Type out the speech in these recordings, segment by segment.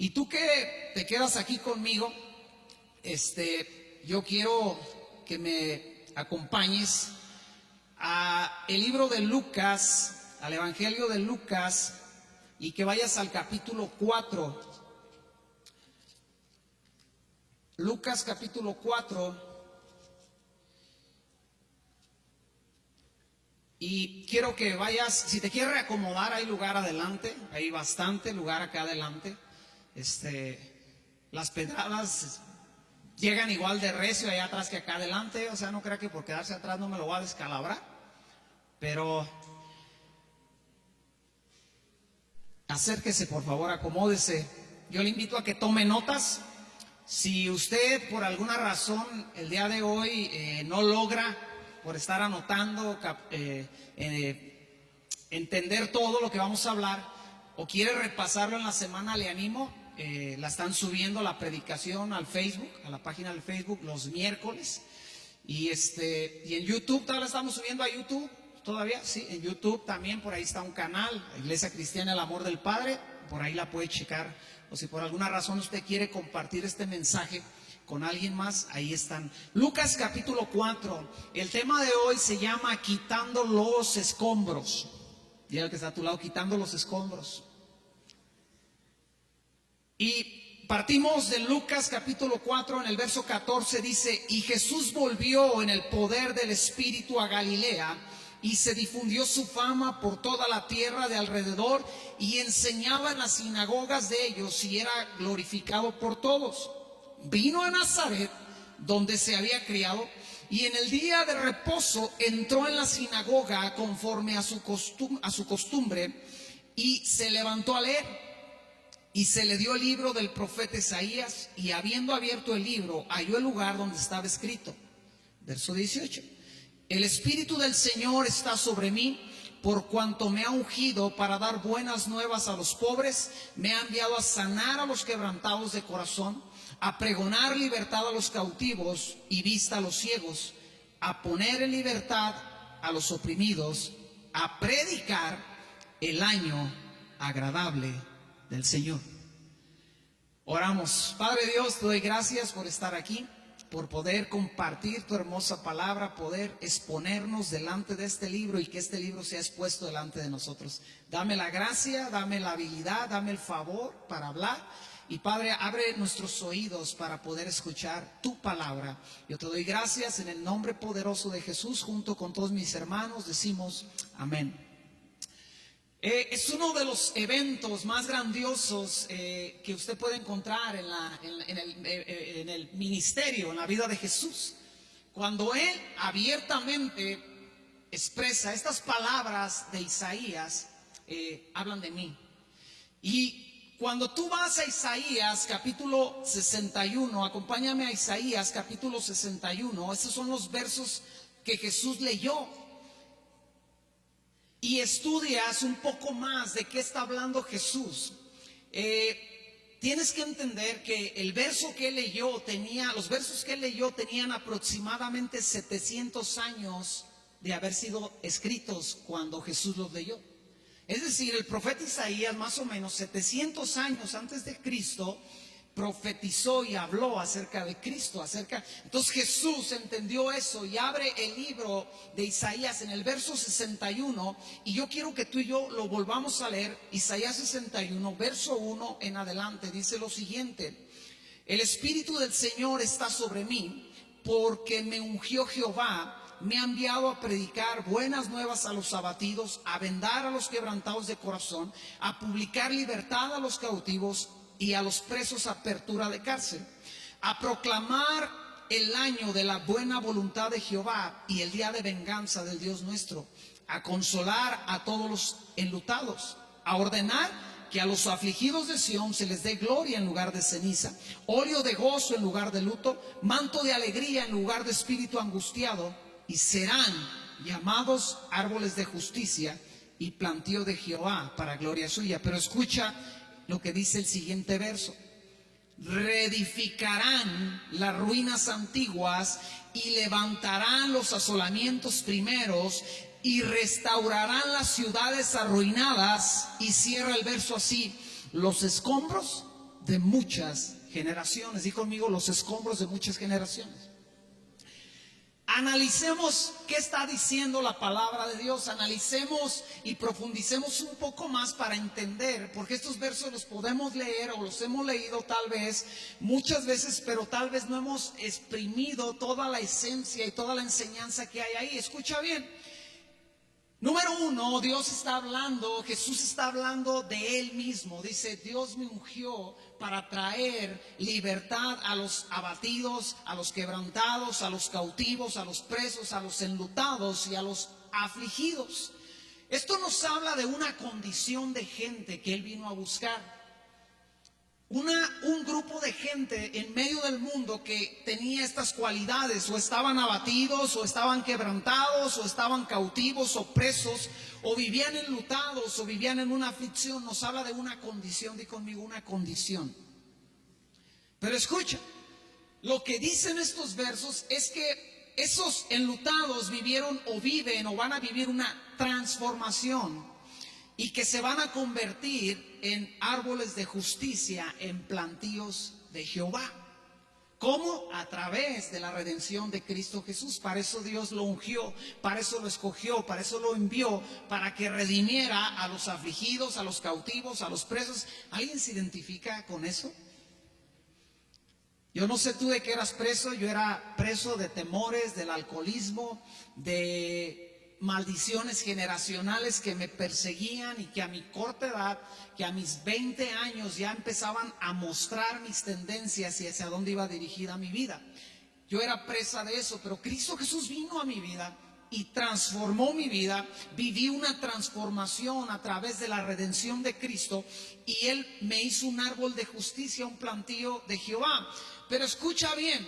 Y tú que te quedas aquí conmigo, yo quiero que me acompañes a el libro de Lucas, al Evangelio de Lucas, y que vayas al capítulo 4. Lucas capítulo 4. Y quiero que vayas, si te quieres reacomodar, hay lugar adelante, hay bastante lugar acá adelante. Las pedradas llegan igual de recio allá atrás que acá adelante, o sea, no crea que por quedarse atrás no me lo va a descalabrar, pero acérquese, por favor, acomódese. Yo le invito a que tome notas. Si usted por alguna razón el día de hoy no logra, por estar anotando, entender todo lo que vamos a hablar, o quiere repasarlo en la semana, le animo. La están subiendo la predicación al Facebook, a la página del Facebook, los miércoles. Y en YouTube, todavía la estamos subiendo a YouTube. Todavía, sí, en YouTube también, por ahí está un canal, Iglesia Cristiana El Amor del Padre, por ahí la puede checar. O si por alguna razón usted quiere compartir este mensaje con alguien más, ahí están. Lucas capítulo 4, el tema de hoy se llama quitando los escombros. Dile al que está a tu lado, quitando los escombros. Y partimos de Lucas capítulo 4, en el verso 14 dice: y Jesús volvió en el poder del Espíritu a Galilea, y se difundió su fama por toda la tierra de alrededor, y enseñaba en las sinagogas de ellos, y era glorificado por todos. Vino a Nazaret, donde se había criado, y en el día de reposo entró en la sinagoga conforme a su costumbre, y se levantó a leer. Y se le dio el libro del profeta Isaías, y habiendo abierto el libro, halló el lugar donde estaba escrito. Verso 18: el Espíritu del Señor está sobre mí, por cuanto me ha ungido para dar buenas nuevas a los pobres, me ha enviado a sanar a los quebrantados de corazón, a pregonar libertad a los cautivos y vista a los ciegos, a poner en libertad a los oprimidos, a predicar el año agradable del Señor. Oramos. Padre Dios, te doy gracias por estar aquí, por poder compartir tu hermosa palabra, poder exponernos delante de este libro y que este libro sea expuesto delante de nosotros. Dame la gracia, dame la habilidad, dame el favor para hablar. Y Padre, abre nuestros oídos para poder escuchar tu palabra. Yo te doy gracias en el nombre poderoso de Jesús. Junto con todos mis hermanos decimos amén. Es uno de los eventos más grandiosos que usted puede encontrar en el ministerio, en la vida de Jesús. Cuando Él abiertamente expresa estas palabras de Isaías, hablan de mí. Y cuando tú vas a Isaías capítulo 61, acompáñame a Isaías capítulo 61, esos son los versos que Jesús leyó. Y estudias un poco más de qué está hablando Jesús, tienes que entender que el verso que él leyó los versos que él leyó tenían aproximadamente 700 años de haber sido escritos cuando Jesús los leyó. Es decir, el profeta Isaías, más o menos 700 años antes de Cristo, profetizó y habló acerca de Cristo, Entonces Jesús entendió eso y abre el libro de Isaías en el verso 61, y yo quiero que tú y yo lo volvamos a leer. Isaías 61, verso 1 en adelante, dice lo siguiente: el Espíritu del Señor está sobre mí, porque me ungió Jehová, me ha enviado a predicar buenas nuevas a los abatidos, a vendar a los quebrantados de corazón, a publicar libertad a los cautivos y a los presos apertura de cárcel, a proclamar el año de la buena voluntad de Jehová y el día de venganza del Dios nuestro, a consolar a todos los enlutados, a ordenar que a los afligidos de Sión se les dé gloria en lugar de ceniza, óleo de gozo en lugar de luto, manto de alegría en lugar de espíritu angustiado, y serán llamados árboles de justicia y plantío de Jehová para gloria suya. Pero escucha lo que dice el siguiente verso: reedificarán las ruinas antiguas y levantarán los asolamientos primeros y restaurarán las ciudades arruinadas. Y cierra el verso así: los escombros de muchas generaciones. Di conmigo, los escombros de muchas generaciones. Analicemos qué está diciendo la palabra de Dios, analicemos y profundicemos un poco más para entender, porque estos versos los podemos leer o los hemos leído tal vez muchas veces, pero tal vez no hemos exprimido toda la esencia y toda la enseñanza que hay ahí. Escucha bien. Número uno, Dios está hablando, Jesús está hablando de Él mismo. Dice, Dios me ungió para traer libertad a los abatidos, a los quebrantados, a los cautivos, a los presos, a los enlutados y a los afligidos. Esto nos habla de una condición de gente que Él vino a buscar. Un grupo de gente en medio del mundo que tenía estas cualidades, o estaban abatidos, o estaban quebrantados, o estaban cautivos, o presos, o vivían enlutados, o vivían en una aflicción. Nos habla de una condición, di conmigo, una condición. Pero escucha, lo que dicen estos versos es que esos enlutados vivieron o viven o van a vivir una transformación, y que se van a convertir en árboles de justicia, en plantíos de Jehová. ¿Cómo? A través de la redención de Cristo Jesús. Para eso Dios lo ungió, para eso lo escogió, para eso lo envió, para que redimiera a los afligidos, a los cautivos, a los presos. ¿Alguien se identifica con eso? Yo no sé tú de qué eras preso. Yo era preso de temores, del alcoholismo, de maldiciones generacionales que me perseguían, y que a mi corta edad, que a mis 20 años ya empezaban a mostrar mis tendencias y hacia dónde iba dirigida mi vida. Yo era presa de eso, pero Cristo Jesús vino a mi vida y transformó mi vida. Viví una transformación a través de la redención de Cristo, y Él me hizo un árbol de justicia, un plantío de Jehová. Pero escucha bien,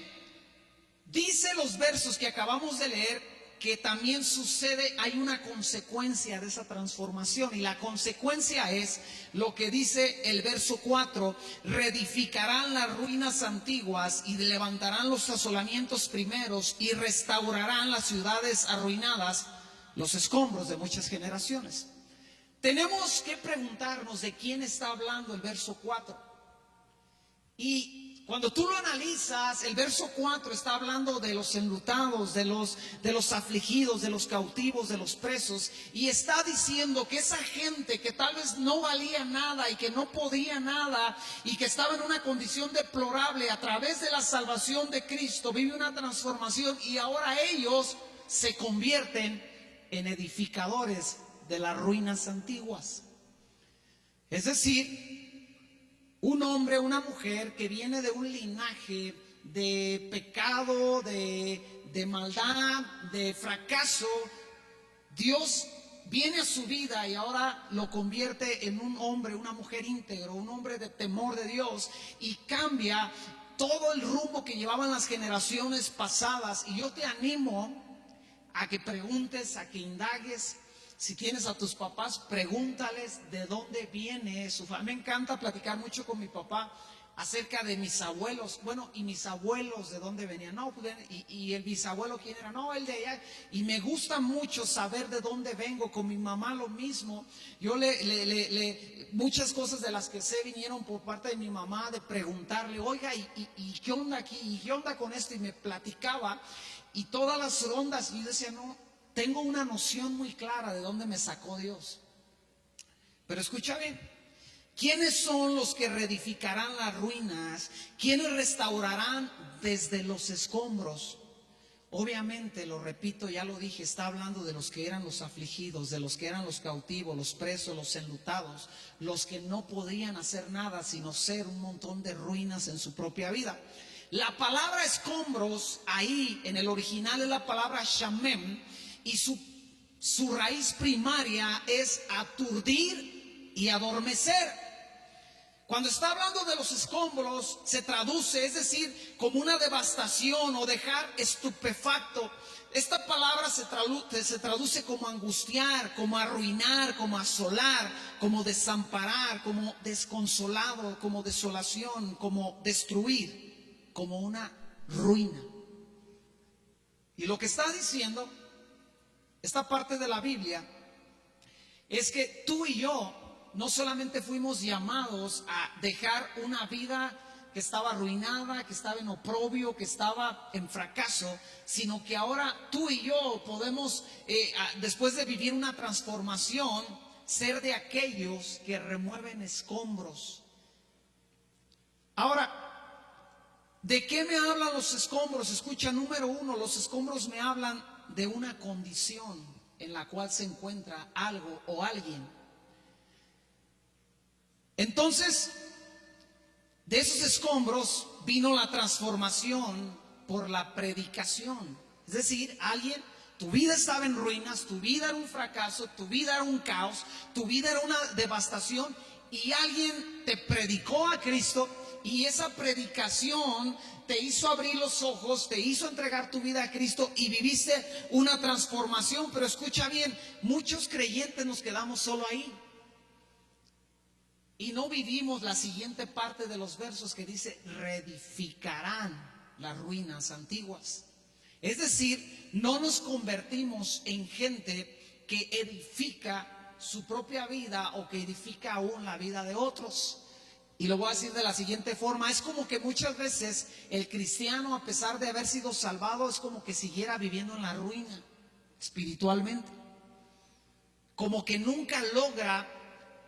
dice los versos que acabamos de leer que también sucede, hay una consecuencia de esa transformación, y la consecuencia es lo que dice el verso 4: reedificarán las ruinas antiguas y levantarán los asolamientos primeros y restaurarán las ciudades arruinadas, los escombros de muchas generaciones. Tenemos que preguntarnos de quién está hablando el verso 4. Y cuando tú lo analizas, el verso 4 está hablando de los enlutados, de los afligidos, de los cautivos, de los presos, y está diciendo que esa gente que tal vez no valía nada y que no podía nada y que estaba en una condición deplorable, a través de la salvación de Cristo vive una transformación, y ahora ellos se convierten en edificadores de las ruinas antiguas. Es decir, un hombre, una mujer que viene de un linaje de pecado, de maldad, de fracaso, Dios viene a su vida y ahora lo convierte en un hombre, una mujer íntegro, un hombre de temor de Dios, y cambia todo el rumbo que llevaban las generaciones pasadas. Y yo te animo a que preguntes, a que indagues. Si tienes a tus papás, pregúntales de dónde viene su familia. Me encanta platicar mucho con mi papá acerca de mis abuelos. Bueno, ¿y mis abuelos de dónde venían? No, y el bisabuelo, ¿quién era? No, el de allá. Y me gusta mucho saber de dónde vengo. Con mi mamá lo mismo. Yo muchas cosas de las que sé vinieron por parte de mi mamá, de preguntarle, oiga, ¿y qué onda aquí? ¿Y qué onda con esto? Y me platicaba, y todas las rondas, y yo decía, no, tengo una noción muy clara de dónde me sacó Dios. Pero escucha bien, ¿quiénes son los que reedificarán las ruinas? ¿Quiénes restaurarán desde los escombros? Obviamente, lo repito, ya lo dije, está hablando de los que eran los afligidos, de los que eran los cautivos, los presos, los enlutados, los que no podían hacer nada sino ser un montón de ruinas en su propia vida. La palabra escombros ahí en el original es la palabra shamem, y su raíz primaria es aturdir y adormecer. Cuando está hablando de los escombros, se traduce, es decir, como una devastación o dejar estupefacto. Esta palabra se traduce como angustiar, como arruinar, como asolar, como desamparar, como desconsolado, como desolación, como destruir, como una ruina. Y lo que está diciendo esta parte de la Biblia es que tú y yo no solamente fuimos llamados a dejar una vida que estaba arruinada, que estaba en oprobio, que estaba en fracaso, sino que ahora tú y yo podemos, después de vivir una transformación, ser de aquellos que remueven escombros. Ahora, ¿de qué me hablan los escombros? Escucha, número uno, los escombros me hablan de una condición en la cual se encuentra algo o alguien. Entonces, de esos escombros vino la transformación por la predicación. Es decir, alguien, tu vida estaba en ruinas, tu vida era un fracaso, tu vida era un caos, tu vida era una devastación, y alguien te predicó a Cristo, y esa predicación te hizo abrir los ojos, te hizo entregar tu vida a Cristo y viviste una transformación. Pero escucha bien, muchos creyentes nos quedamos solo ahí y no vivimos la siguiente parte de los versos que dice: reedificarán las ruinas antiguas. Es decir, no nos convertimos en gente que edifica su propia vida o que edifica aún la vida de otros. Y lo voy a decir de la siguiente forma: es como que muchas veces el cristiano, a pesar de haber sido salvado, es como que siguiera viviendo en la ruina espiritualmente, como que nunca logra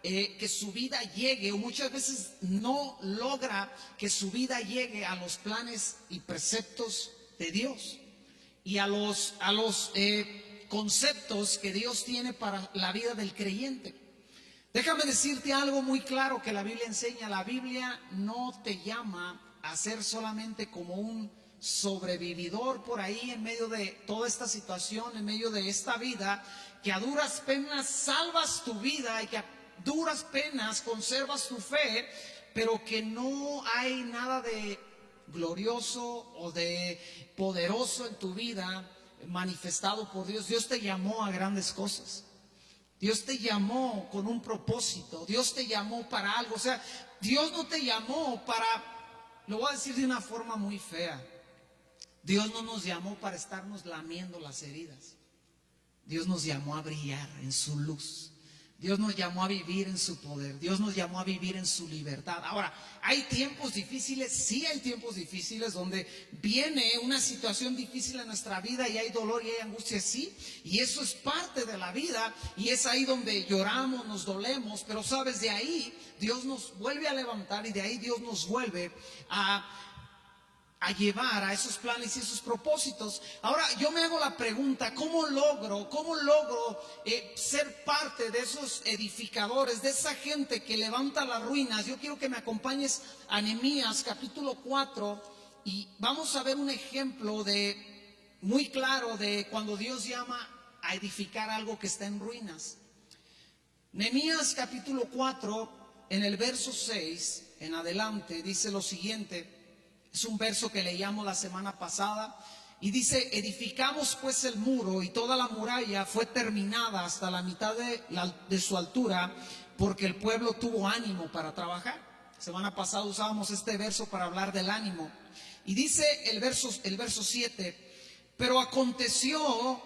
que su vida llegue, o muchas veces no logra que su vida llegue a los planes y preceptos de Dios y a los conceptos que Dios tiene para la vida del creyente. Déjame decirte algo muy claro que la Biblia enseña. La Biblia no te llama a ser solamente como un sobrevividor por ahí en medio de toda esta situación, en medio de esta vida, que a duras penas salvas tu vida y que a duras penas conservas tu fe, pero que no hay nada de glorioso o de poderoso en tu vida manifestado por Dios. Dios te llamó a grandes cosas. Dios te llamó con un propósito. Dios te llamó para algo. O sea, Dios no te llamó para, lo voy a decir de una forma muy fea, Dios no nos llamó para estarnos lamiendo las heridas. Dios nos llamó a brillar en su luz. Dios nos llamó a vivir en su poder. Dios nos llamó a vivir en su libertad. Ahora, ¿hay tiempos difíciles? Sí, hay tiempos difíciles donde viene una situación difícil en nuestra vida y hay dolor y hay angustia, sí. Y eso es parte de la vida y es ahí donde lloramos, nos dolemos. Pero sabes, de ahí Dios nos vuelve a levantar y de ahí Dios nos vuelve a llevar a esos planes y esos propósitos. Ahora yo me hago la pregunta: ¿cómo logro ser parte de esos edificadores, de esa gente que levanta las ruinas? Yo quiero que me acompañes a Nehemías capítulo 4 y vamos a ver un ejemplo muy claro de cuando Dios llama a edificar algo que está en ruinas. Nehemías capítulo 4, en el verso 6 en adelante, dice lo siguiente. Es un verso que leíamos la semana pasada y dice: edificamos pues el muro y toda la muralla fue terminada hasta la mitad de su altura, porque el pueblo tuvo ánimo para trabajar. Semana pasada usábamos este verso para hablar del ánimo. Y dice el verso 7: pero aconteció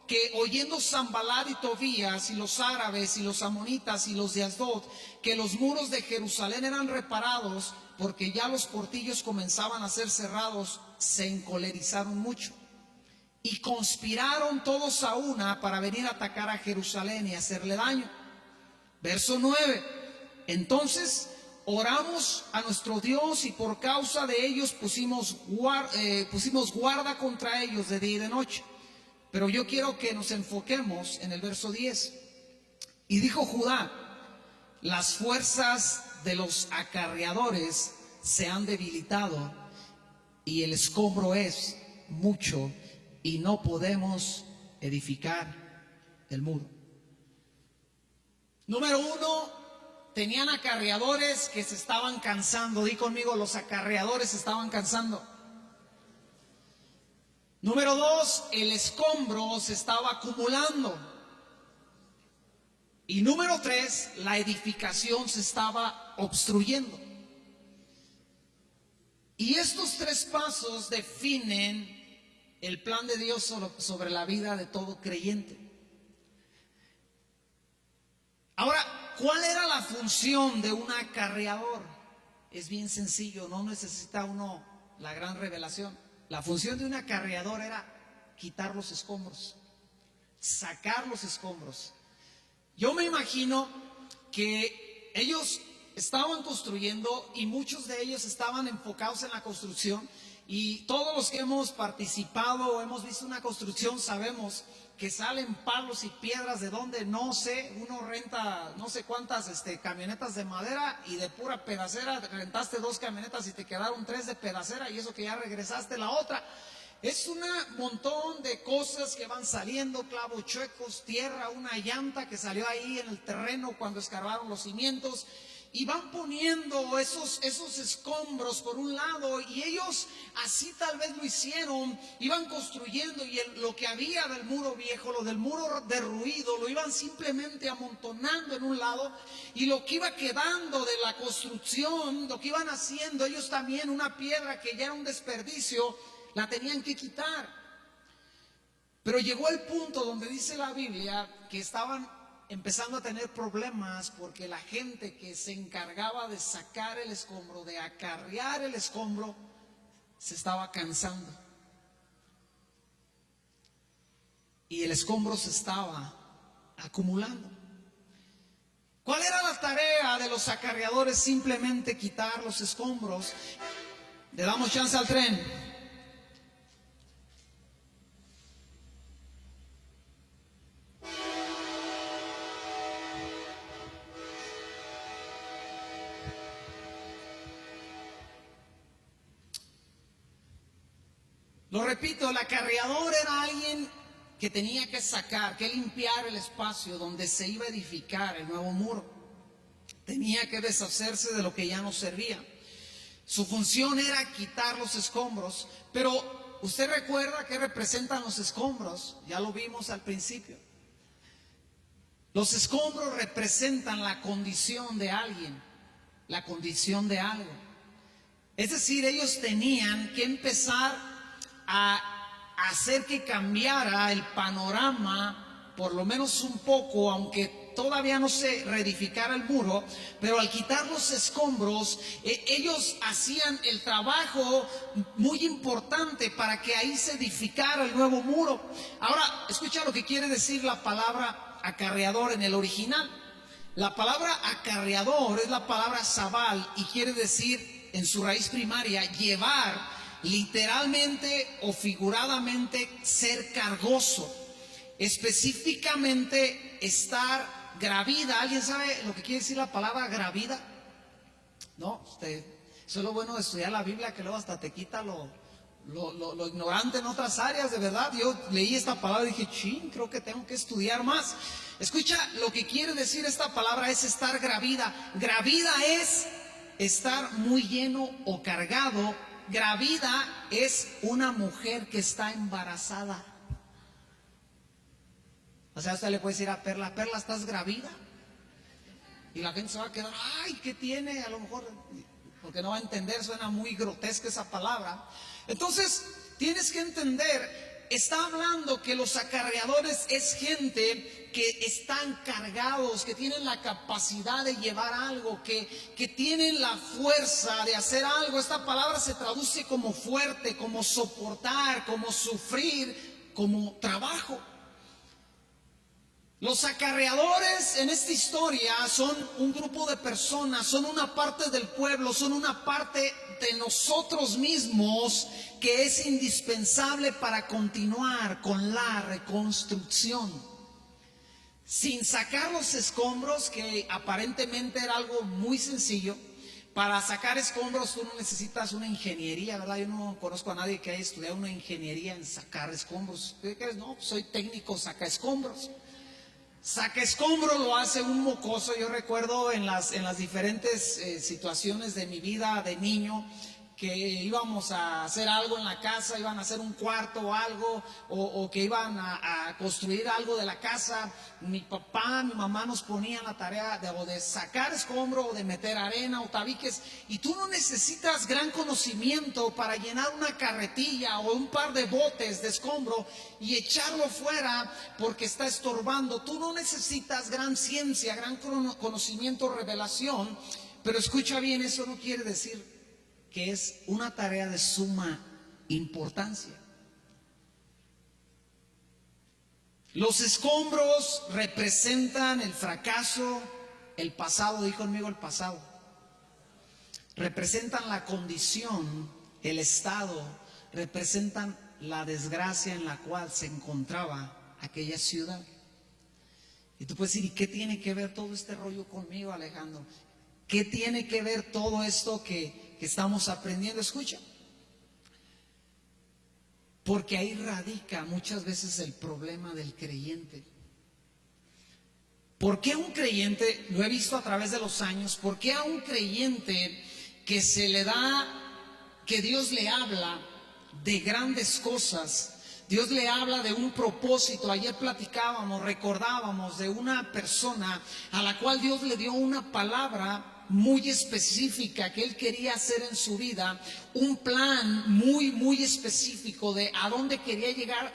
que oyendo Sanballat y Tobías y los árabes y los amonitas y los de Asdod que los muros de Jerusalén eran reparados, porque ya los portillos comenzaban a ser cerrados, se encolerizaron mucho y conspiraron todos a una para venir a atacar a Jerusalén y hacerle daño. Verso 9: entonces oramos a nuestro Dios y por causa de ellos pusimos guarda contra ellos de día y de noche. Pero yo quiero que nos enfoquemos en el verso 10. Y dijo Judá: las fuerzas de los acarreadores se han debilitado y el escombro es mucho y no podemos edificar el muro. Número uno, tenían acarreadores que se estaban cansando. Di conmigo: los acarreadores se estaban cansando. Número dos, el escombro se estaba acumulando. Y número tres, la edificación se estaba obstruyendo. Y estos tres pasos definen el plan de Dios sobre la vida de todo creyente. Ahora, ¿cuál era la función de un acarreador? Es bien sencillo, no necesita uno la gran revelación. La función de un acarreador era quitar los escombros, sacar los escombros. Yo me imagino que ellos estaban construyendo y muchos de ellos estaban enfocados en la construcción, y todos los que hemos participado o hemos visto una construcción sabemos que salen palos y piedras de donde no sé. Uno renta no sé cuántas camionetas de madera, y de pura pedacera rentaste 2 camionetas y te quedaron 3 de pedacera, y eso que ya regresaste la otra. Es un montón de cosas que van saliendo, clavos chuecos, tierra, una llanta que salió ahí en el terreno cuando escarbaron los cimientos, y van poniendo esos escombros por un lado, y ellos así tal vez lo hicieron, iban construyendo, y lo que había del muro viejo, lo del muro derruido, lo iban simplemente amontonando en un lado, y lo que iba quedando de la construcción, lo que iban haciendo ellos también, una piedra que ya era un desperdicio, la tenían que quitar. Pero llegó el punto donde dice la Biblia que estaban empezando a tener problemas, porque la gente que se encargaba de sacar el escombro, de acarrear el escombro, se estaba cansando. Y el escombro se estaba acumulando. ¿Cuál era la tarea de los acarreadores? Simplemente quitar los escombros. Le damos chance al tren. Lo repito, el acarreador era alguien que tenía que sacar, que limpiar el espacio donde se iba a edificar el nuevo muro. Tenía que deshacerse de lo que ya no servía. Su función era quitar los escombros. Pero usted recuerda qué representan los escombros. Ya lo vimos al principio. Los escombros representan la condición de alguien, la condición de algo. Es decir, ellos tenían que empezar a hacer que cambiara el panorama, por lo menos un poco, aunque todavía no se reedificara el muro. Pero al quitar los escombros, ellos hacían el trabajo muy importante para que ahí se edificara el nuevo muro. Ahora, escucha lo que quiere decir la palabra acarreador en el original. La palabra acarreador es la palabra sabal, y quiere decir en su raíz primaria llevar, literalmente o figuradamente ser cargoso, específicamente estar gravida. ¿Alguien sabe lo que quiere decir la palabra gravida? No, eso es lo bueno de estudiar la Biblia, que luego hasta te quita lo ignorante en otras áreas. De verdad, yo leí esta palabra y dije, creo que tengo que estudiar más. Escucha, lo que quiere decir esta palabra es estar gravida. Gravida es estar muy lleno o cargado. Gravida es una mujer que está embarazada. O sea, usted le puede decir a Perla, Perla, ¿estás gravida? Y la gente se va a quedar, ay, ¿qué tiene? A lo mejor, porque no va a entender, suena muy grotesca esa palabra. Entonces, tienes que entender, está hablando que los acarreadores es gente que están cargados, que tienen la capacidad de llevar algo, que tienen la fuerza de hacer algo. Esta palabra se traduce como fuerte, como soportar, como sufrir, como trabajo. Los acarreadores en esta historia son un grupo de personas, son una parte del pueblo, son una parte de nosotros mismos que es indispensable para continuar con la reconstrucción. Sin sacar los escombros, que aparentemente era algo muy sencillo. Para sacar escombros tú no necesitas una ingeniería, ¿verdad? Yo no conozco a nadie que haya estudiado una ingeniería en sacar escombros. ¿Qué crees? No, soy técnico saca escombros. Saca escombros lo hace un mocoso. Yo recuerdo en las diferentes situaciones de mi vida de niño que íbamos a hacer algo en la casa, iban a hacer un cuarto o algo, o que iban a construir algo de la casa, mi papá, mi mamá nos ponían la tarea de sacar escombro o de meter arena o tabiques, y tú no necesitas gran conocimiento para llenar una carretilla o un par de botes de escombro y echarlo fuera porque está estorbando. Tú no necesitas gran ciencia, gran conocimiento, revelación, pero escucha bien, eso no quiere decir que es una tarea de suma importancia. Los escombros representan el fracaso, el pasado, dijo conmigo el pasado. Representan la condición, el estado, representan la desgracia en la cual se encontraba aquella ciudad. Y tú puedes decir, ¿y qué tiene que ver todo este rollo conmigo, Alejandro? ¿Qué tiene que ver todo esto que estamos aprendiendo? Escucha, porque ahí radica muchas veces el problema del creyente. ¿Por qué a un creyente, lo he visto a través de los años, por qué a un creyente que se le da, que Dios le habla de grandes cosas, Dios le habla de un propósito? Ayer platicábamos, recordábamos de una persona a la cual Dios le dio una palabra muy específica que él quería hacer en su vida, un plan muy específico de a dónde quería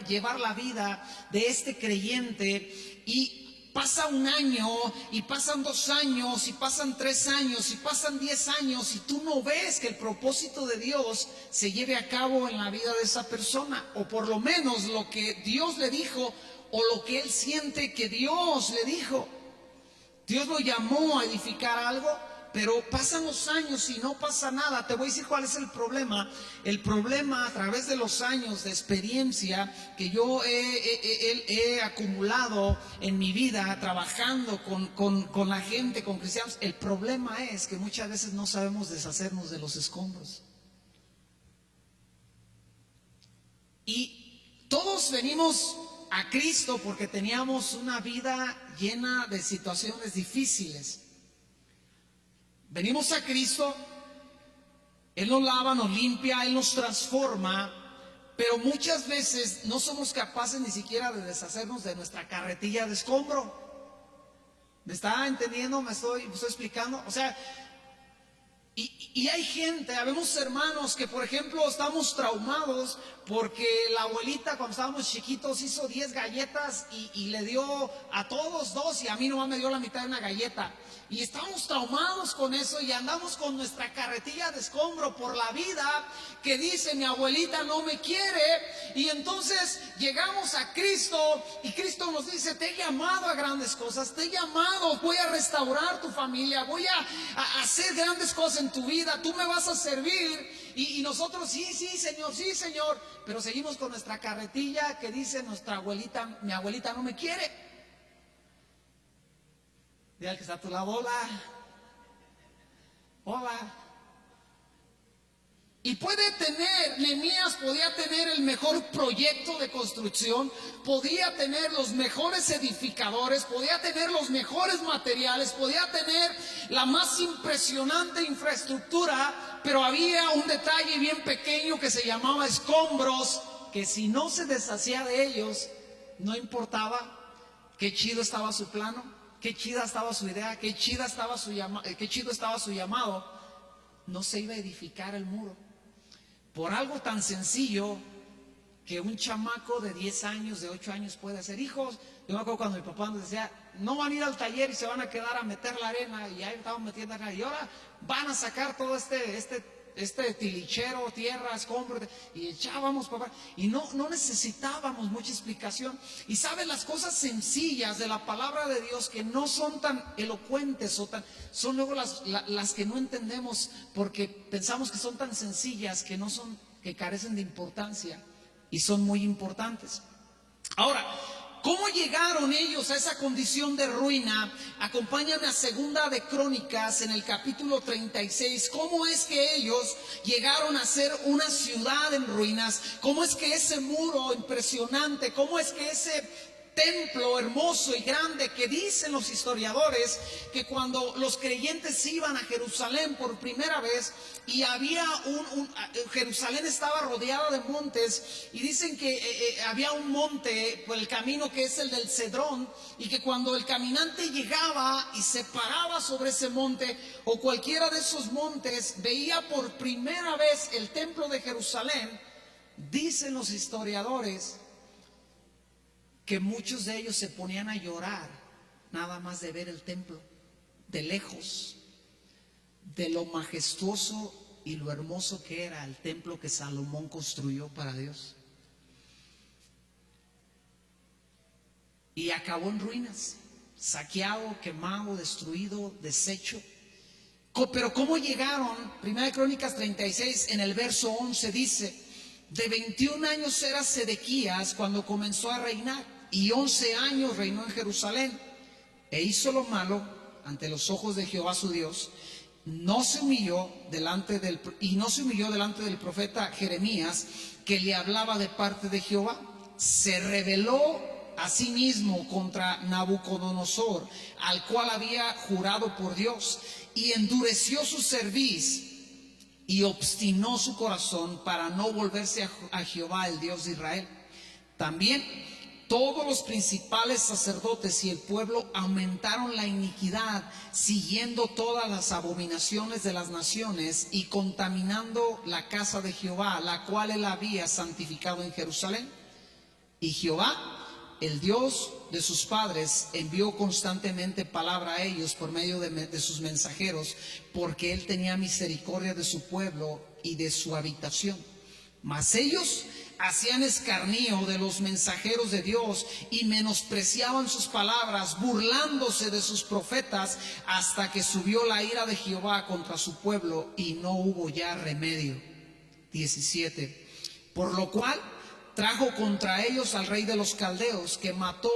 llevar la vida de este creyente. Y pasa un año, y pasan 2 años, y pasan 3 años, y pasan 10 años, y tú no ves que el propósito de Dios se lleve a cabo en la vida de esa persona, o por lo menos lo que Dios le dijo, o lo que él siente que Dios le dijo. Dios lo llamó a edificar algo, pero pasan los años y no pasa nada. Te voy a decir cuál es el problema. El problema, a través de los años de experiencia que yo he acumulado en mi vida trabajando con la gente, con cristianos, el problema es que muchas veces no sabemos deshacernos de los escombros. Y todos venimos a Cristo porque teníamos una vida llena de situaciones difíciles. Venimos a Cristo, Él nos lava, nos limpia, Él nos transforma, pero muchas veces no somos capaces ni siquiera de deshacernos de nuestra carretilla de escombro. ¿Me está entendiendo? ¿Me estoy explicando? O sea, y hay gente, habemos hermanos que, por ejemplo, estamos traumados porque la abuelita cuando estábamos chiquitos hizo 10 galletas y le dio a todos 2 y a mí nomás me dio la mitad de una galleta. Y estamos traumados con eso y andamos con nuestra carretilla de escombro por la vida que dice mi abuelita no me quiere. Y entonces llegamos a Cristo y Cristo nos dice, te he llamado a grandes cosas, te he llamado, voy a restaurar tu familia, voy a hacer grandes cosas en tu vida, tú me vas a servir. Y nosotros, sí, Señor, pero seguimos con nuestra carretilla que dice nuestra abuelita, mi abuelita no me quiere. Dile al que está a tu lado, hola. Y Nehemías podía tener el mejor proyecto de construcción, podía tener los mejores edificadores, podía tener los mejores materiales, podía tener la más impresionante infraestructura, pero había un detalle bien pequeño que se llamaba escombros, que si no se deshacía de ellos, no importaba qué chido estaba su plano, qué chida estaba su idea, qué chido estaba su llamado, no se iba a edificar el muro. Por algo tan sencillo que un chamaco de 10 años, de 8 años puede hacer. Hijos, yo me acuerdo cuando mi papá nos decía, no van a ir al taller y se van a quedar a meter la arena, y ahí estaban metiendo arena, y ahora van a sacar todo este tilichero, tierra, escombro, y echábamos, papá, y no necesitábamos mucha explicación. Y saben, las cosas sencillas de la palabra de Dios que no son tan elocuentes son luego las que no entendemos porque pensamos que son tan sencillas que carecen de importancia y son muy importantes. Ahora, ¿cómo llegaron ellos a esa condición de ruina? Acompáñame a Segunda de Crónicas en el capítulo 36. ¿Cómo es que ellos llegaron a ser una ciudad en ruinas? ¿Cómo es que ese muro impresionante, cómo es que templo hermoso y grande que dicen los historiadores que cuando los creyentes iban a Jerusalén por primera vez y había Jerusalén estaba rodeada de montes y dicen que había un monte por el camino que es el del Cedrón y que cuando el caminante llegaba y se paraba sobre ese monte o cualquiera de esos montes veía por primera vez el templo de Jerusalén, dicen los historiadores que muchos de ellos se ponían a llorar nada más de ver el templo, de lejos, de lo majestuoso y lo hermoso que era el templo que Salomón construyó para Dios. Y acabó en ruinas, saqueado, quemado, destruido, deshecho. Pero ¿cómo llegaron? Primera de Crónicas 36, en el verso 11 dice: de 21 años era Sedequías cuando comenzó a reinar, y 11 años reinó en Jerusalén, e hizo lo malo ante los ojos de Jehová su Dios. No se humilló delante del profeta Jeremías, que le hablaba de parte de Jehová. Se rebeló a sí mismo contra Nabucodonosor, al cual había jurado por Dios, y endureció su cerviz y obstinó su corazón para no volverse a Jehová, el Dios de Israel. También todos los principales sacerdotes y el pueblo aumentaron la iniquidad, siguiendo todas las abominaciones de las naciones y contaminando la casa de Jehová, la cual él había santificado en Jerusalén. Y Jehová, el Dios de sus padres, envió constantemente palabra a ellos por medio de sus mensajeros, porque él tenía misericordia de su pueblo y de su habitación. Mas ellos hacían escarnio de los mensajeros de Dios y menospreciaban sus palabras, burlándose de sus profetas, hasta que subió la ira de Jehová contra su pueblo y no hubo ya remedio. 17. Por lo cual trajo contra ellos al rey de los caldeos, que mató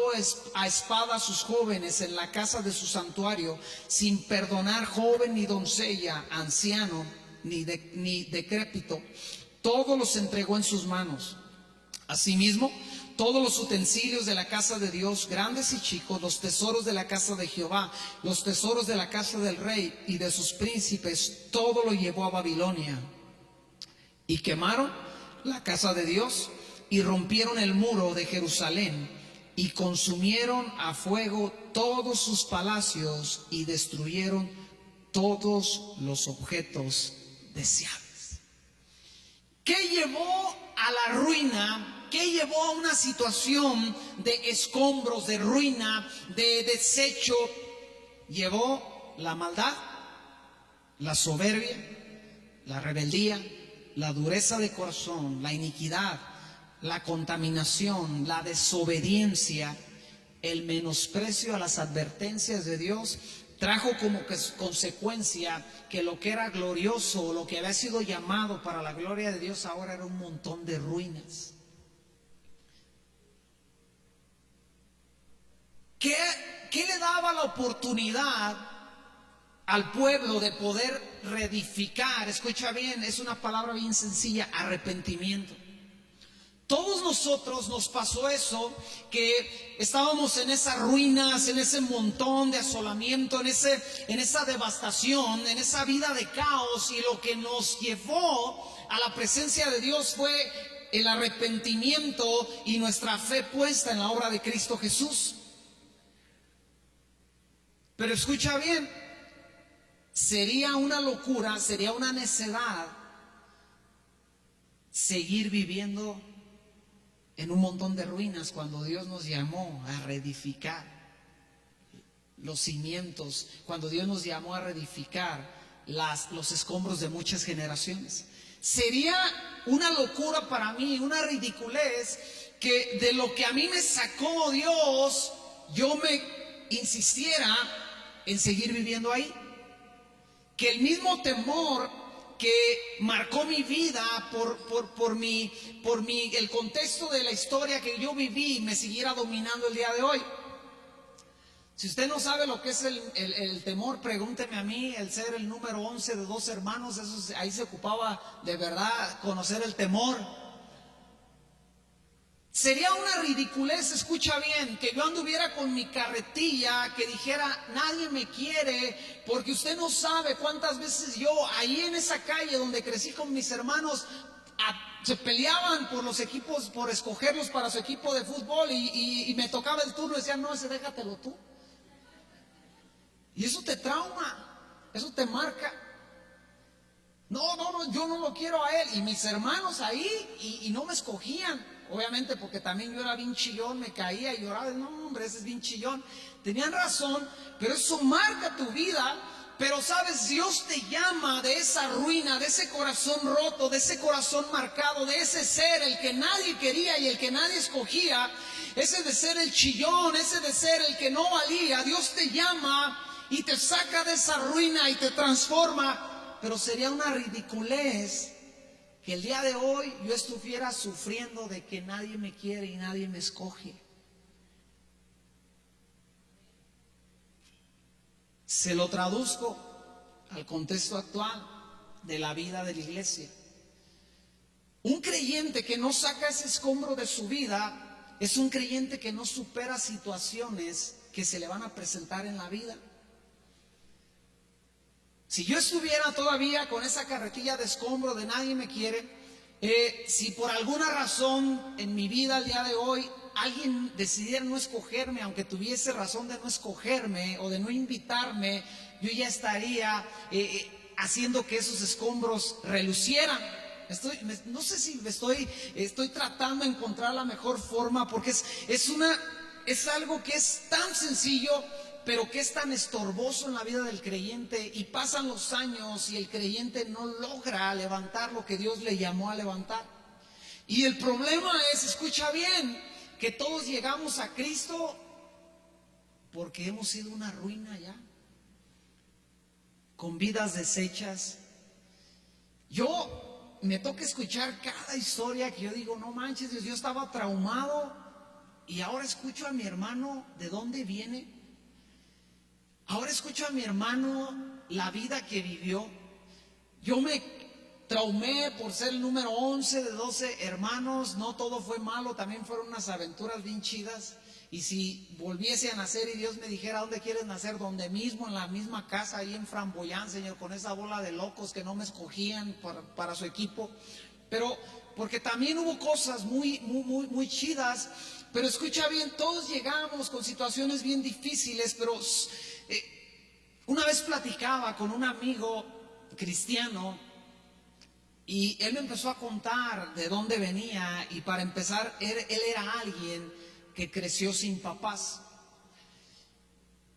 a espada a sus jóvenes en la casa de su santuario, sin perdonar joven ni doncella, anciano ni decrépito. Todos los entregó en sus manos. Asimismo, todos los utensilios de la casa de Dios, grandes y chicos, los tesoros de la casa de Jehová, los tesoros de la casa del rey y de sus príncipes, todo lo llevó a Babilonia. Y quemaron la casa de Dios y rompieron el muro de Jerusalén y consumieron a fuego todos sus palacios y destruyeron todos los objetos deseables. ¿Qué llevó a la ruina? ¿Qué llevó a una situación de escombros, de ruina, de desecho? Llevó la maldad, la soberbia, la rebeldía, la dureza de corazón, la iniquidad, la contaminación, la desobediencia, el menosprecio a las advertencias de Dios. Trajo como consecuencia que lo que era glorioso, lo que había sido llamado para la gloria de Dios, ahora era un montón de ruinas. ¿Qué le daba la oportunidad al pueblo de poder reedificar? Escucha bien, es una palabra bien sencilla: arrepentimiento. Todos nosotros nos pasó eso, que estábamos en esas ruinas, en ese montón de asolamiento, en esa devastación, en esa vida de caos, y lo que nos llevó a la presencia de Dios fue el arrepentimiento y nuestra fe puesta en la obra de Cristo Jesús. Pero escucha bien, sería una locura, sería una necedad seguir viviendo en un montón de ruinas cuando Dios nos llamó a reedificar los cimientos, cuando Dios nos llamó a reedificar los escombros de muchas generaciones. Sería una locura para mí, una ridiculez, que de lo que a mí me sacó Dios, yo me insistiera en seguir viviendo ahí. Que el mismo temor que marcó mi vida por el contexto de la historia que yo viví me siguiera dominando el día de hoy. Si usted no sabe lo que es el temor, pregúnteme a mí. El ser el número 11 de 2 hermanos, ahí se ocupaba de verdad conocer el temor. Sería una ridiculez, escucha bien, que yo anduviera con mi carretilla, que dijera, nadie me quiere, porque usted no sabe cuántas veces yo, ahí en esa calle donde crecí con mis hermanos, se peleaban por los equipos, por escogerlos para su equipo de fútbol, y me tocaba el turno y decían, no, ese déjatelo tú. Y eso te trauma, eso te marca. No, yo no lo quiero a él. Y mis hermanos ahí, y no me escogían. Obviamente porque también yo era bien chillón, me caía y lloraba. No, hombre, ese es bien chillón. Tenían razón, pero eso marca tu vida. Pero sabes, Dios te llama de esa ruina, de ese corazón roto, de ese corazón marcado, de ese ser, el que nadie quería y el que nadie escogía. Ese de ser el chillón, ese de ser el que no valía. Dios te llama y te saca de esa ruina y te transforma. Pero sería una ridiculez que el día de hoy yo estuviera sufriendo de que nadie me quiere y nadie me escoge. Se lo traduzco al contexto actual de la vida de la iglesia. Un creyente que no saca ese escombro de su vida es un creyente que no supera situaciones que se le van a presentar en la vida. Si yo estuviera todavía con esa carretilla de escombro de nadie me quiere, si por alguna razón en mi vida al día de hoy alguien decidiera no escogerme, aunque tuviese razón de no escogerme o de no invitarme, yo ya estaría haciendo que esos escombros relucieran. No sé si estoy tratando de encontrar la mejor forma, porque es algo que es tan sencillo, pero que es tan estorboso en la vida del creyente, y pasan los años y el creyente no logra levantar lo que Dios le llamó a levantar. Y el problema es, escucha bien, que todos llegamos a Cristo porque hemos sido una ruina ya, con vidas deshechas. Me toca escuchar cada historia que yo digo, no manches, Dios, yo estaba traumado y ahora escucho a mi hermano de dónde viene. Ahora escucho a mi hermano la vida que vivió. Yo me traumé por ser el número 11 de 12 hermanos. No todo fue malo, también fueron unas aventuras bien chidas. Y si volviese a nacer y Dios me dijera, ¿dónde quieres nacer? Donde mismo, en la misma casa, ahí en Framboyán, Señor, con esa bola de locos que no me escogían para su equipo. Pero porque también hubo cosas muy chidas. Pero escucha bien, todos llegamos con situaciones bien difíciles, pero una vez platicaba con un amigo cristiano y él me empezó a contar de dónde venía, y para empezar, él era alguien que creció sin papás.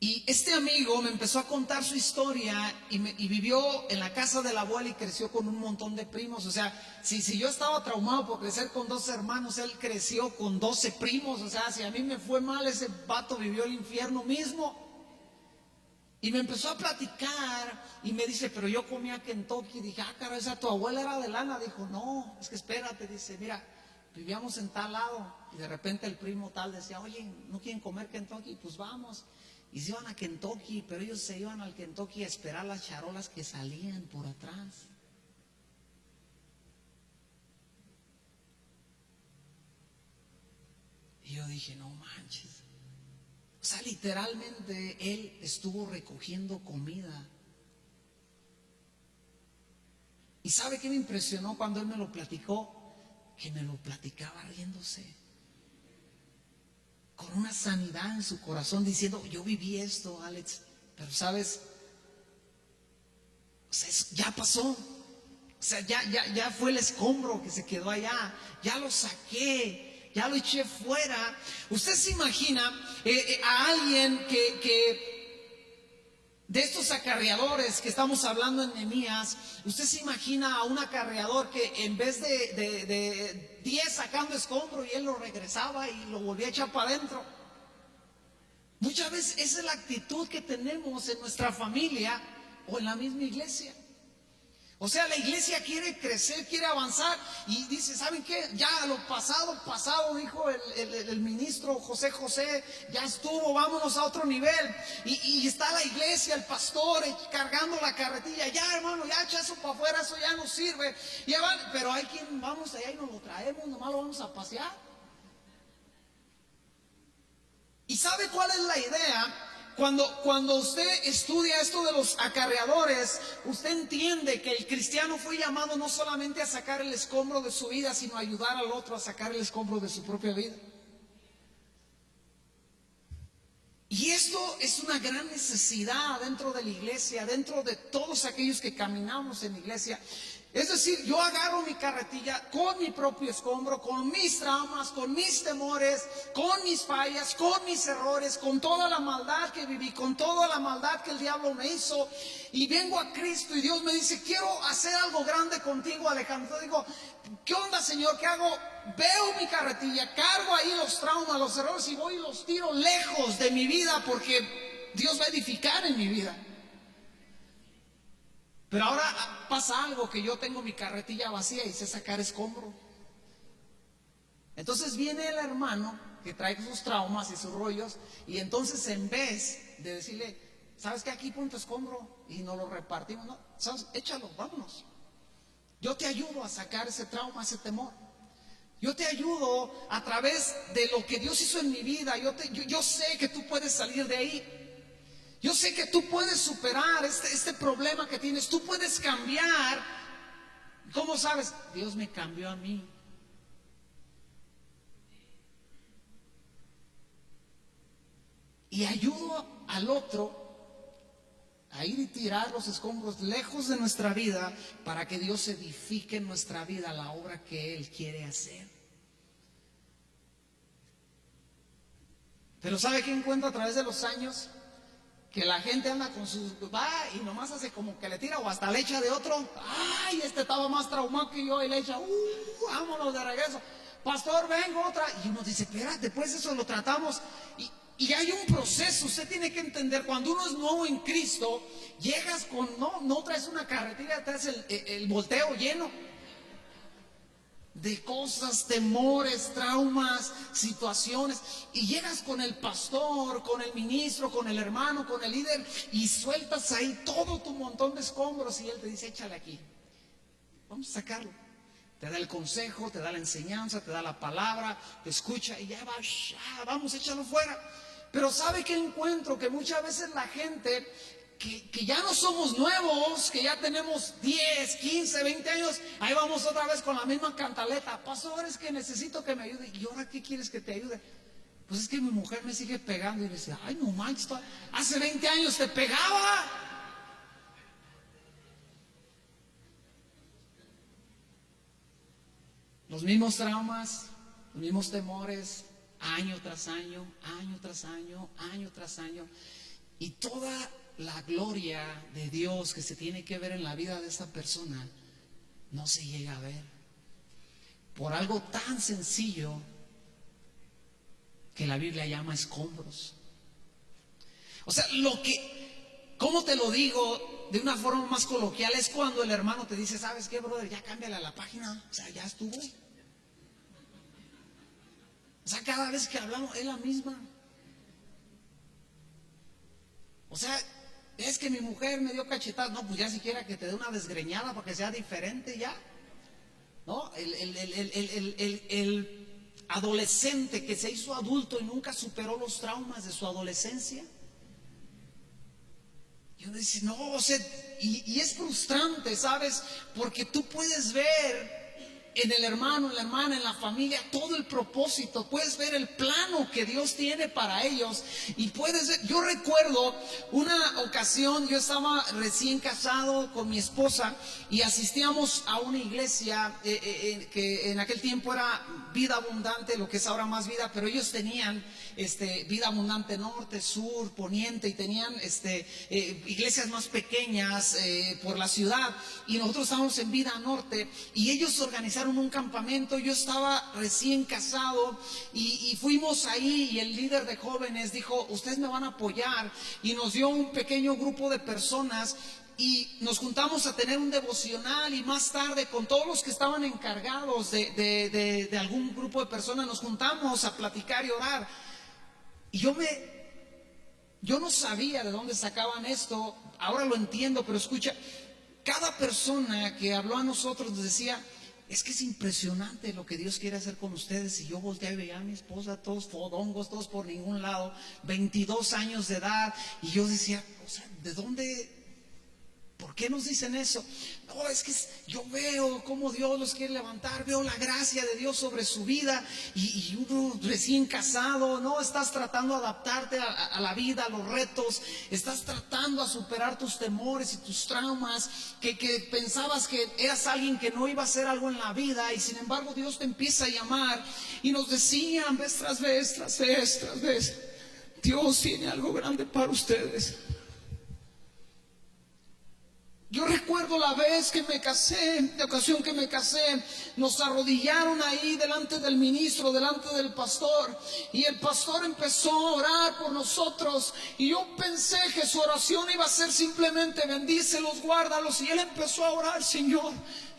Y este amigo me empezó a contar su historia y vivió en la casa de la abuela y creció con un montón de primos. O sea, si yo estaba traumado por crecer con 12 hermanos, él creció con 12 primos. O sea, si a mí me fue mal, ese vato vivió el infierno mismo. Y me empezó a platicar y me dice, pero yo comía Kentucky. Dije, caray, esa tu abuela era de lana. Dijo, no, es que espérate. Dice, mira, vivíamos en tal lado. Y de repente el primo tal decía, oye, ¿no quieren comer Kentucky? Pues vamos. Y se iban a Kentucky, pero ellos se iban al Kentucky a esperar las charolas que salían por atrás. Y yo dije, no manches. O sea, literalmente él estuvo recogiendo comida. ¿Y sabe qué me impresionó cuando él me lo platicó? Que me lo platicaba riéndose, con una sanidad en su corazón, diciendo, yo viví esto, Alex, pero sabes, o sea, ya pasó. O sea, ya fue el escombro que se quedó allá, ya lo saqué, ya lo eché fuera. Usted se imagina a alguien que de estos acarreadores que estamos hablando en Nehemías, usted se imagina a un acarreador que en vez de 10 sacando escombro, y él lo regresaba y lo volvía a echar para adentro. Muchas veces esa es la actitud que tenemos en nuestra familia o en la misma iglesia. O sea, la iglesia quiere crecer, quiere avanzar, y dice, ¿saben qué? Ya lo pasado, dijo el ministro José, ya estuvo, vámonos a otro nivel. Y está la iglesia, el pastor cargando la carretilla, ya hermano, ya echa eso para afuera, eso ya no sirve. Pero hay quien vamos allá y nos lo traemos, nomás lo vamos a pasear. ¿Y sabe cuál es la idea? Cuando usted estudia esto de los acarreadores, usted entiende que el cristiano fue llamado no solamente a sacar el escombro de su vida, sino a ayudar al otro a sacar el escombro de su propia vida. Y esto es una gran necesidad dentro de la iglesia, dentro de todos aquellos que caminamos en la iglesia. Es decir, yo agarro mi carretilla con mi propio escombro, con mis traumas, con mis temores, con mis fallas, con mis errores, con toda la maldad que viví, con toda la maldad que el diablo me hizo. Y vengo a Cristo y Dios me dice, quiero hacer algo grande contigo, Alejandro. Yo digo, ¿qué onda, Señor? ¿Qué hago? Veo mi carretilla, cargo ahí los traumas, los errores y voy y los tiro lejos de mi vida porque Dios va a edificar en mi vida. Pero ahora pasa algo, que yo tengo mi carretilla vacía y sé sacar escombro. Entonces viene el hermano que trae sus traumas y sus rollos, y entonces en vez de decirle, ¿sabes qué? Aquí ponte escombro y nos lo repartimos, no, ¿sabes? Échalo, vámonos. Yo te ayudo a sacar ese trauma, ese temor. Yo te ayudo a través de lo que Dios hizo en mi vida. Yo sé que tú puedes salir de ahí. Yo sé que tú puedes superar este problema que tienes. Tú puedes cambiar. ¿Cómo sabes? Dios me cambió a mí. Y ayudo al otro a ir y tirar los escombros lejos de nuestra vida para que Dios edifique en nuestra vida la obra que Él quiere hacer. Pero ¿sabe qué encuentro a través de los años? Que la gente anda con sus, va y nomás hace como que le tira o hasta le echa de otro. Ay, este estaba más traumado que yo, y le echa, vámonos de regreso. Pastor, vengo otra. Y uno dice, espérate, pues eso lo tratamos. Y hay un proceso, usted tiene que entender, cuando uno es nuevo en Cristo, llegas con, no traes una carretilla, traes el volteo lleno de cosas, temores, traumas, situaciones, y llegas con el pastor, con el ministro, con el hermano, con el líder, y sueltas ahí todo tu montón de escombros, y él te dice, échale aquí, vamos a sacarlo. Te da el consejo, te da la enseñanza, te da la palabra, te escucha y ya va, vamos, échalo fuera. Pero ¿sabe qué encuentro? Que muchas veces la gente que ya no somos nuevos, que ya tenemos 10, 15, 20 años, ahí vamos otra vez con la misma cantaleta. Pastor, es que necesito que me ayude. ¿Y ahora qué quieres que te ayude? Pues es que mi mujer me sigue pegando. Y le dice, ay, no manches, hace 20 años te pegaba. Los mismos traumas, los mismos temores, año tras año, año tras año, año tras año. Y toda la gloria de Dios que se tiene que ver en la vida de esta persona no se llega a ver por algo tan sencillo que la Biblia llama escombros. O sea, ¿cómo te lo digo de una forma más coloquial? Es cuando el hermano te dice, ¿sabes qué, brother? Ya cámbiale a la página, o sea, ya estuvo. O sea, cada vez que hablamos es la misma. O sea, es que mi mujer me dio cachetadas. No, pues ya siquiera que te dé una desgreñada para que sea diferente ya. ¿No? El adolescente que se hizo adulto y nunca superó los traumas de su adolescencia. Y uno dice, no, o sea, y es frustrante, ¿sabes? Porque tú puedes ver en el hermano, en la hermana, en la familia, todo el propósito. Puedes ver el plano que Dios tiene para ellos. Y puedes ver, yo recuerdo una ocasión, yo estaba recién casado con mi esposa y asistíamos a una iglesia que en aquel tiempo era Vida Abundante, lo que es ahora Más Vida, pero ellos tenían Vida Abundante Norte, Sur, Poniente, y tenían iglesias más pequeñas por la ciudad, y nosotros estábamos en Vida Norte, y ellos organizaron un campamento. Yo estaba recién casado y fuimos ahí, y el líder de jóvenes dijo, ustedes me van a apoyar, y nos dio un pequeño grupo de personas y nos juntamos a tener un devocional, y más tarde con todos los que estaban encargados de algún grupo de personas nos juntamos a platicar y orar. Y yo no sabía de dónde sacaban esto, ahora lo entiendo, pero escucha, cada persona que habló a nosotros nos decía, es que es impresionante lo que Dios quiere hacer con ustedes. Y yo volteé y veía a mi esposa, todos fodongos, todos por ningún lado, 22 años de edad. Y yo decía, o sea, ¿de dónde? ¿Por qué nos dicen eso? No, es que yo veo cómo Dios los quiere levantar, veo la gracia de Dios sobre su vida. Y uno recién casado, no, estás tratando de adaptarte a la vida, a los retos, estás tratando a superar tus temores y tus traumas, que pensabas que eras alguien que no iba a hacer algo en la vida, y sin embargo Dios te empieza a llamar. Y nos decían vez tras vez, tras vez, tras vez, Dios tiene algo grande para ustedes. Yo recuerdo la vez que me casé, la ocasión que me casé, nos arrodillaron ahí delante del ministro, delante del pastor, y el pastor empezó a orar por nosotros, y yo pensé que su oración iba a ser simplemente bendícelos, guárdalos, y él empezó a orar: Señor,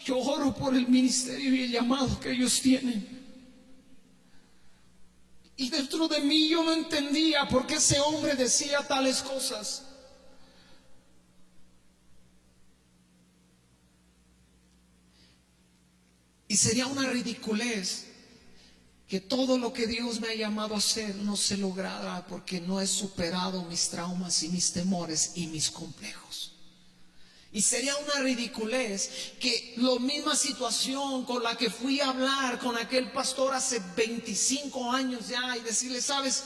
yo oro por el ministerio y el llamado que ellos tienen. Y dentro de mí yo no entendía por qué ese hombre decía tales cosas. Y sería una ridiculez que todo lo que Dios me ha llamado a hacer no se lograra porque no he superado mis traumas y mis temores y mis complejos. Y sería una ridiculez que la misma situación con la que fui a hablar con aquel pastor hace 25 años ya, y decirle: sabes,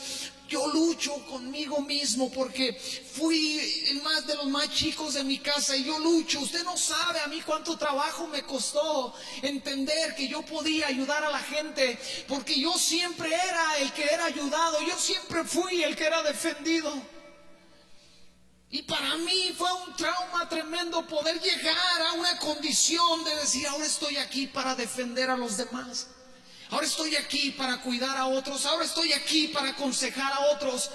yo lucho conmigo mismo porque fui el más de los más chicos de mi casa, y yo lucho. Usted no sabe a mí cuánto trabajo me costó entender que yo podía ayudar a la gente, porque yo siempre era el que era ayudado, yo siempre fui el que era defendido. Y para mí fue un trauma tremendo poder llegar a una condición de decir: ahora estoy aquí para defender a los demás, ahora estoy aquí para cuidar a otros, ahora estoy aquí para aconsejar a otros,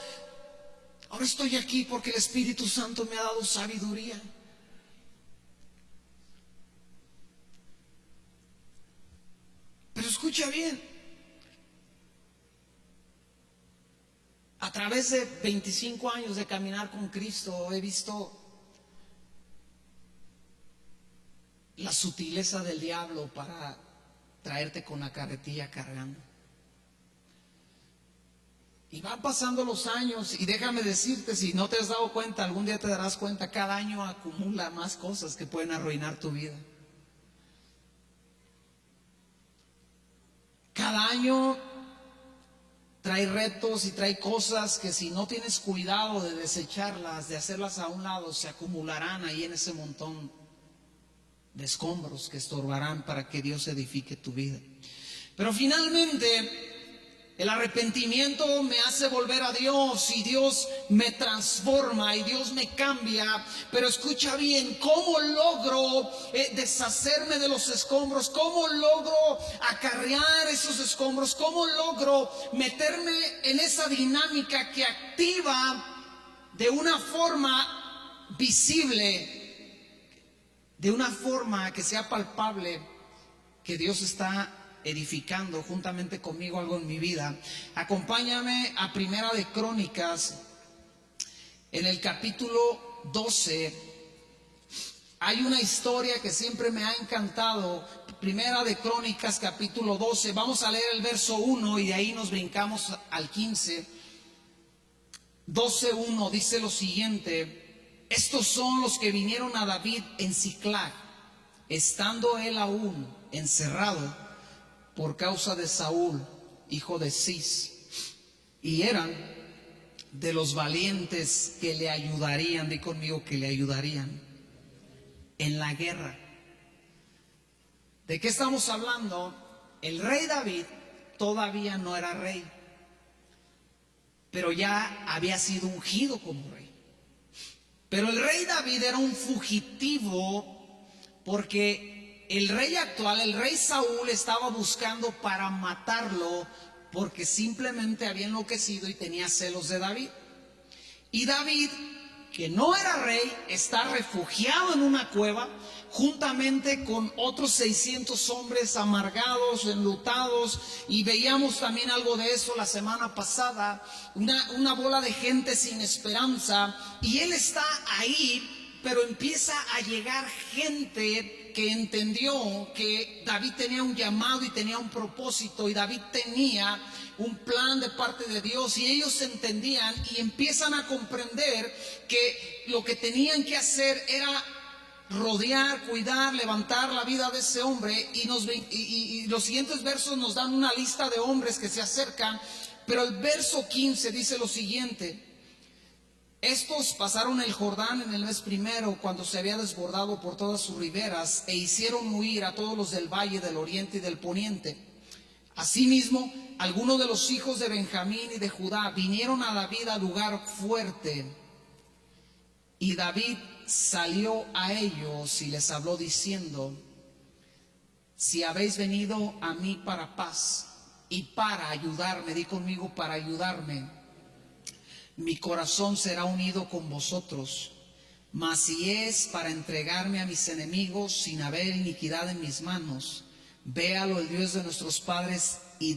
ahora estoy aquí porque el Espíritu Santo me ha dado sabiduría. Pero escucha bien, a través de 25 años de caminar con Cristo he visto la sutileza del diablo para traerte con la carretilla cargando. Y van pasando los años, y déjame decirte, si no te has dado cuenta, algún día te darás cuenta, cada año acumula más cosas que pueden arruinar tu vida. Cada año trae retos y trae cosas que, si no tienes cuidado de desecharlas, de hacerlas a un lado, se acumularán ahí en ese montón de escombros que estorbarán para que Dios edifique tu vida. Pero finalmente el arrepentimiento me hace volver a Dios, y Dios me transforma y Dios me cambia. Pero escucha bien, ¿cómo logro deshacerme de los escombros? ¿Cómo logro acarrear esos escombros? ¿Cómo logro meterme en esa dinámica que activa de una forma visible, de una forma que sea palpable, que Dios está edificando juntamente conmigo algo en mi vida? Acompáñame a Primera de Crónicas, en el capítulo 12. Hay una historia que siempre me ha encantado. Primera de Crónicas, capítulo 12. Vamos a leer el verso 1 y de ahí nos brincamos al 15. 12:1 dice lo siguiente: estos son los que vinieron a David en Siclag, estando él aún encerrado por causa de Saúl, hijo de Cis, y eran de los valientes que le ayudarían, di conmigo, que le ayudarían en la guerra. ¿De qué estamos hablando? El rey David todavía no era rey, pero ya había sido ungido como rey. Pero el rey David era un fugitivo, porque el rey actual, el rey Saúl, estaba buscando para matarlo porque simplemente había enloquecido y tenía celos de David. Y David, que no era rey, está refugiado en una cueva juntamente con otros 600 hombres amargados, enlutados, y veíamos también algo de eso la semana pasada, una bola de gente sin esperanza, y él está ahí, pero empieza a llegar gente que entendió que David tenía un llamado y tenía un propósito, y David tenía un plan de parte de Dios, y ellos entendían y empiezan a comprender que lo que tenían que hacer era rodear, cuidar, levantar la vida de ese hombre. Y los siguientes versos nos dan una lista de hombres que se acercan, pero el verso 15 dice lo siguiente: estos pasaron el Jordán en el mes primero, cuando se había desbordado por todas sus riberas, e hicieron huir a todos los del valle, del oriente y del poniente. Asimismo, algunos de los hijos de Benjamín y de Judá vinieron a David al lugar fuerte, y David salió a ellos y les habló diciendo: si habéis venido a mí para paz y para ayudarme, di conmigo, para ayudarme, mi corazón será unido con vosotros. Mas si es para entregarme a mis enemigos sin haber iniquidad en mis manos, véalo el Dios de nuestros padres y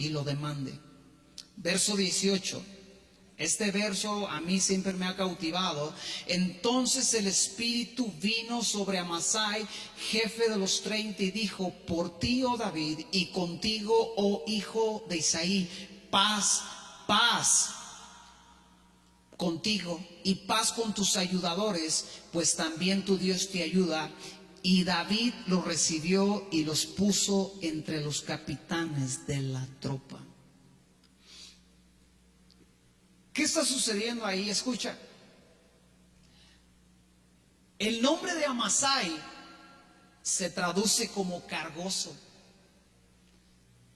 lo demande. Verso 18. Este verso a mí siempre me ha cautivado. Entonces el Espíritu vino sobre Amasai, jefe de los 30, y dijo: por ti, oh David, y contigo, oh hijo de Isaí, paz, paz contigo, y paz con tus ayudadores, pues también tu Dios te ayuda. Y David los recibió y los puso entre los capitanes de la tropa. ¿Qué está sucediendo ahí? Escucha. El nombre de Amasai se traduce como cargoso.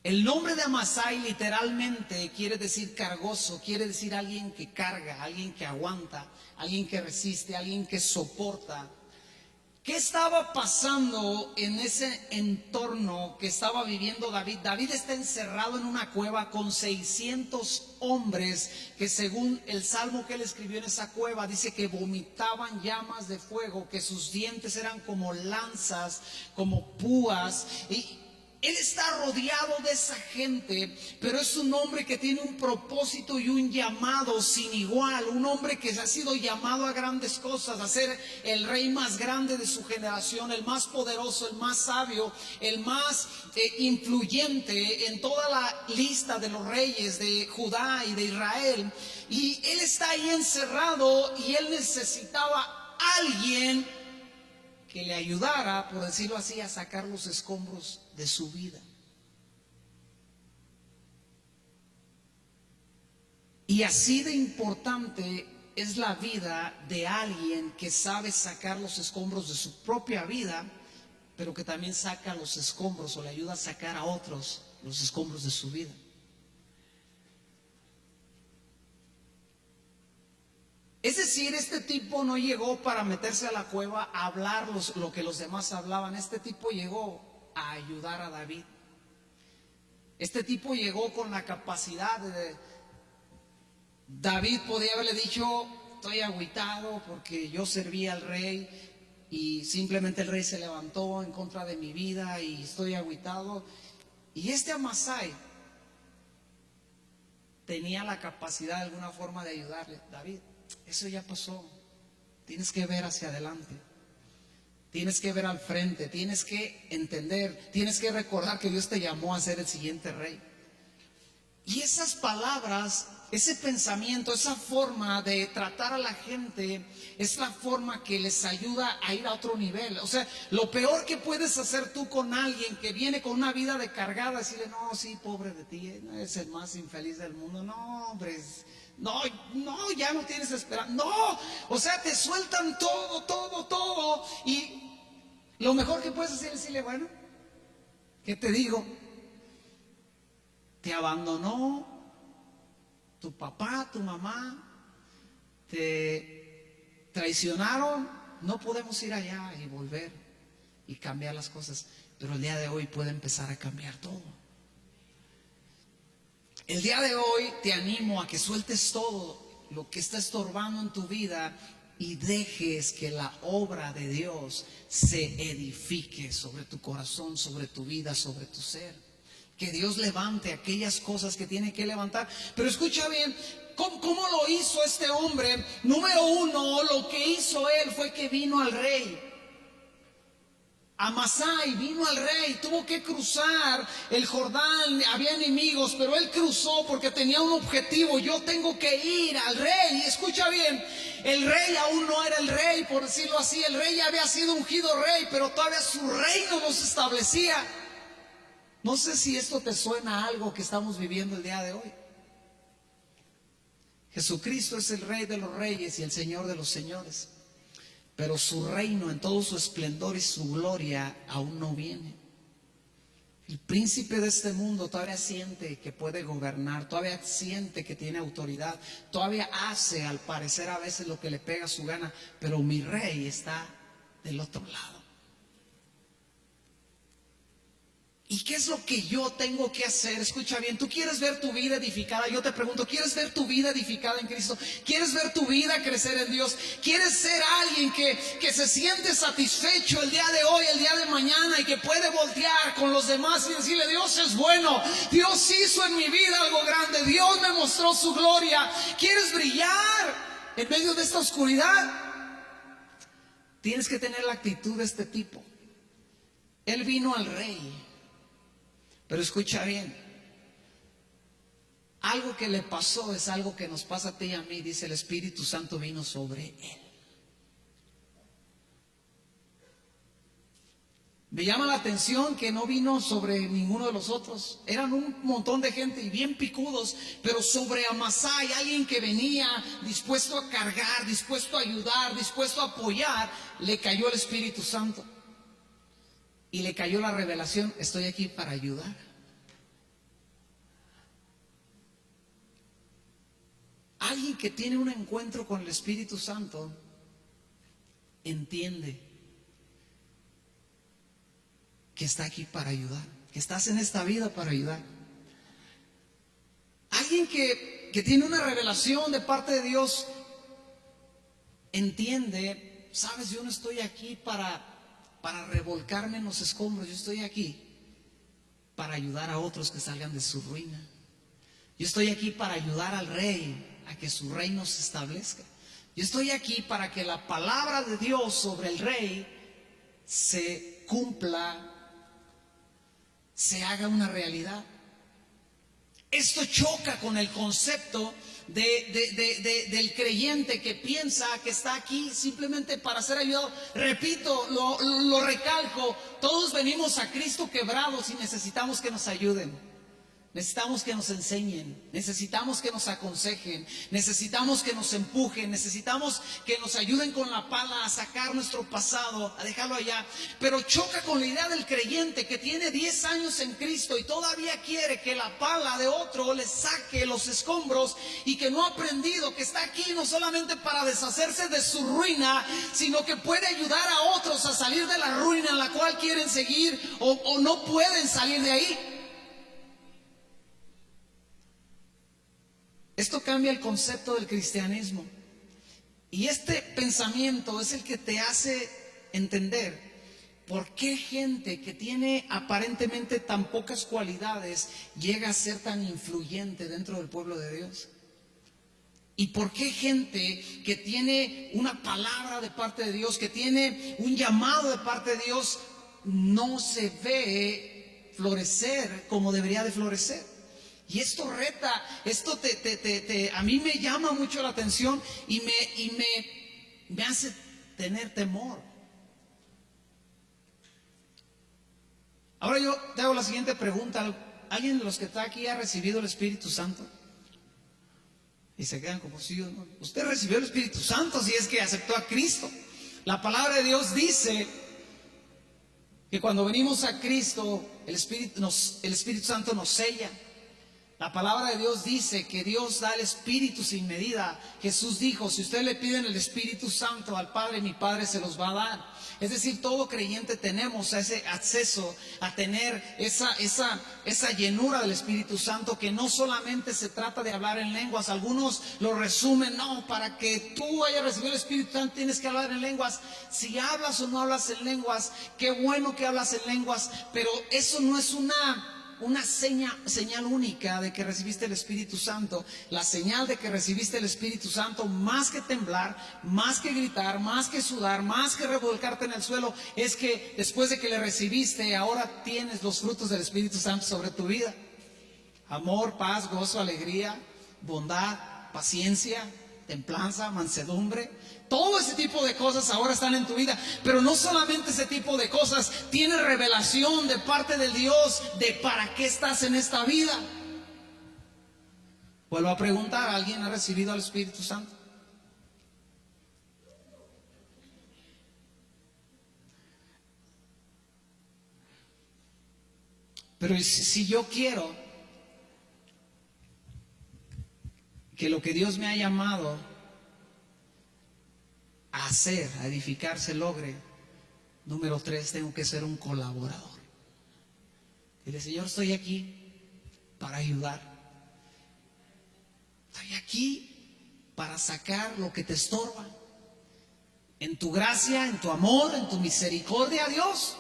El nombre de Amasai literalmente quiere decir cargoso, quiere decir alguien que carga, alguien que aguanta, alguien que resiste, alguien que soporta. ¿Qué estaba pasando en ese entorno que estaba viviendo David? David está encerrado en una cueva con 600 hombres que, según el salmo que él escribió en esa cueva, dice que vomitaban llamas de fuego, que sus dientes eran como lanzas, como púas. Y él está rodeado de esa gente, pero es un hombre que tiene un propósito y un llamado sin igual. Un hombre que ha sido llamado a grandes cosas, a ser el rey más grande de su generación, el más poderoso, el más sabio, el más influyente en toda la lista de los reyes de Judá y de Israel. Y él está ahí encerrado, y él necesitaba a alguien que le ayudara, por decirlo así, a sacar los escombros de su vida. Y así de importante es la vida de alguien que sabe sacar los escombros de su propia vida, pero que también saca los escombros, o le ayuda a sacar a otros los escombros de su vida. Es decir, este tipo no llegó para meterse a la cueva a hablar lo que los demás hablaban. Este tipo llegó a ayudar a David. Este tipo llegó con la capacidad de... David podía haberle dicho: estoy agüitado porque yo servía al rey y simplemente el rey se levantó en contra de mi vida y estoy agüitado. Y este Amasai tenía la capacidad de alguna forma de ayudarle. David, eso ya pasó. Tienes que ver hacia adelante. Tienes que ver al frente. Tienes que entender. Tienes que recordar que Dios te llamó a ser el siguiente rey. Y esas palabras, ese pensamiento, esa forma de tratar a la gente es la forma que les ayuda a ir a otro nivel. O sea, lo peor que puedes hacer tú con alguien que viene con una vida de cargada, decirle: no, sí, pobre de ti, es el más infeliz del mundo. No, hombre, no, ya no tienes esperanza. No, o sea, te sueltan todo. Y lo mejor que puedes hacer es decirle: bueno, ¿qué te digo? Te abandonó tu papá, tu mamá, te traicionaron. No podemos ir allá y volver y cambiar las cosas, pero el día de hoy puede empezar a cambiar todo. El día de hoy te animo a que sueltes todo lo que está estorbando en tu vida y dejes que la obra de Dios se edifique sobre tu corazón, sobre tu vida, sobre tu ser. Que Dios levante aquellas cosas que tiene que levantar. Pero escucha bien, ¿cómo lo hizo este hombre? Número uno, lo que hizo él fue que vino al rey. Amasai vino al rey, tuvo que cruzar el Jordán, había enemigos, pero él cruzó porque tenía un objetivo: yo tengo que ir al rey. Y escucha bien, el rey aún no era el rey, por decirlo así. El rey ya había sido ungido rey, pero todavía su reino no se establecía. No sé si esto te suena a algo que estamos viviendo el día de hoy. Jesucristo es el Rey de los reyes y el Señor de los señores, pero su reino en todo su esplendor y su gloria aún no viene. El príncipe de este mundo todavía siente que puede gobernar, todavía siente que tiene autoridad, todavía hace al parecer a veces lo que le pega su gana, pero mi rey está del otro lado. ¿Y qué es lo que yo tengo que hacer? Escucha bien, tú quieres ver tu vida edificada. Yo te pregunto, ¿quieres ver tu vida edificada en Cristo? ¿Quieres ver tu vida crecer en Dios? ¿Quieres ser alguien que se siente satisfecho el día de hoy, el día de mañana, y que puede voltear con los demás y decirle: Dios es bueno, Dios hizo en mi vida algo grande, Dios me mostró su gloria? ¿Quieres brillar en medio de esta oscuridad? Tienes que tener la actitud de este tipo. Él vino al rey. Pero escucha bien, algo que le pasó es algo que nos pasa a ti y a mí. Dice: el Espíritu Santo vino sobre él. Me llama la atención que no vino sobre ninguno de los otros. Eran un montón de gente y bien picudos, pero sobre Amasai, alguien que venía dispuesto a cargar, dispuesto a ayudar, dispuesto a apoyar, le cayó el Espíritu Santo. Y le cayó la revelación: estoy aquí para ayudar. Alguien que tiene un encuentro con el Espíritu Santo entiende que está aquí para ayudar, que estás en esta vida para ayudar. Alguien que tiene una revelación de parte de Dios entiende: sabes, yo no estoy aquí para revolcarme en los escombros, yo estoy aquí para ayudar a otros que salgan de su ruina. Yo estoy aquí para ayudar al rey a que su reino se establezca. Yo estoy aquí para que la palabra de Dios sobre el rey se cumpla, se haga una realidad. Esto choca con el concepto del creyente que piensa que está aquí simplemente para ser ayudado. Repito, lo recalco: todos venimos a Cristo quebrados y necesitamos que nos ayuden. Necesitamos que nos enseñen, necesitamos que nos aconsejen, necesitamos que nos empujen, necesitamos que nos ayuden con la pala a sacar nuestro pasado, a dejarlo allá. Pero choca con la idea del creyente que tiene 10 años en Cristo y todavía quiere que la pala de otro le saque los escombros, y que no ha aprendido que está aquí no solamente para deshacerse de su ruina, sino que puede ayudar a otros a salir de la ruina en la cual quieren seguir o no pueden salir de ahí. Esto cambia el concepto del cristianismo. Y este pensamiento es el que te hace entender por qué gente que tiene aparentemente tan pocas cualidades llega a ser tan influyente dentro del pueblo de Dios. Y por qué gente que tiene una palabra de parte de Dios, que tiene un llamado de parte de Dios, no se ve florecer como debería de florecer. Y esto reta, esto a mí me llama mucho la atención y me hace tener temor. Ahora yo te hago la siguiente pregunta: ¿alguien de los que está aquí ha recibido el Espíritu Santo? Y se quedan como si no. Usted recibió el Espíritu Santo si es que aceptó a Cristo. La palabra de Dios dice que cuando venimos a Cristo, el Espíritu Santo nos sella. La palabra de Dios dice que Dios da el Espíritu sin medida. Jesús dijo: si ustedes le piden el Espíritu Santo al Padre, mi Padre se los va a dar. Es decir, todo creyente tenemos ese acceso a tener esa llenura del Espíritu Santo, que no solamente se trata de hablar en lenguas. Algunos lo resumen: no, para que tú hayas recibido el Espíritu Santo tienes que hablar en lenguas. Si hablas o no hablas en lenguas, qué bueno que hablas en lenguas, pero eso no es una una señal única de que recibiste el Espíritu Santo. La señal de que recibiste el Espíritu Santo, más que temblar, más que gritar, más que sudar, más que revolcarte en el suelo, es que después de que le recibiste, ahora tienes los frutos del Espíritu Santo sobre tu vida: amor, paz, gozo, alegría, bondad, paciencia, templanza, mansedumbre. Todo ese tipo de cosas ahora están en tu vida. Pero no solamente ese tipo de cosas, tienes revelación de parte de Dios de para qué estás en esta vida. Vuelvo a preguntar: ¿alguien ha recibido al Espíritu Santo? Pero si yo quiero que lo que Dios me ha llamado a hacer, a edificar, se logre, número 3, tengo que ser un colaborador. Dile: Señor, estoy aquí para ayudar. Estoy aquí para sacar lo que te estorba. En tu gracia, en tu amor, en tu misericordia, Dios.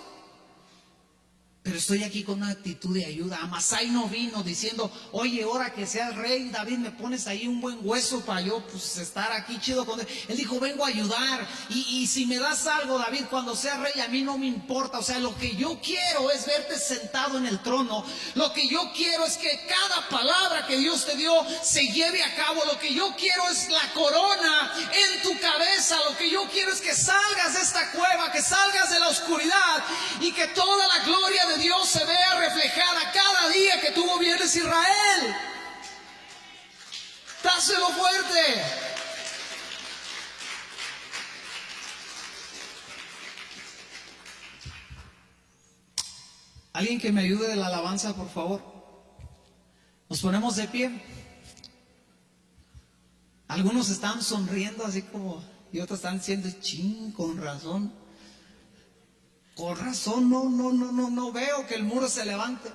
Pero estoy aquí con una actitud de ayuda. Amasai no vino diciendo: oye, ahora que seas rey, David, me pones ahí un buen hueso para yo pues estar aquí chido con él. Él dijo: vengo a ayudar. Y si me das algo, David, cuando seas rey, a mí no me importa. O sea, lo que yo quiero es verte sentado en el trono. Lo que yo quiero es que cada palabra que Dios te dio se lleve a cabo. Lo que yo quiero es la corona en tu cabeza. Lo que yo quiero es que salgas de esta cueva, que salgas de la oscuridad y que toda la gloria de Dios se vea reflejada cada día que tú gobiernes Israel. Dáselo fuerte. Alguien que me ayude de la alabanza, por favor. Nos ponemos de pie. Algunos están sonriendo así como, y otros están diciendo: chin, con razón. Con razón, no veo que el muro se levante.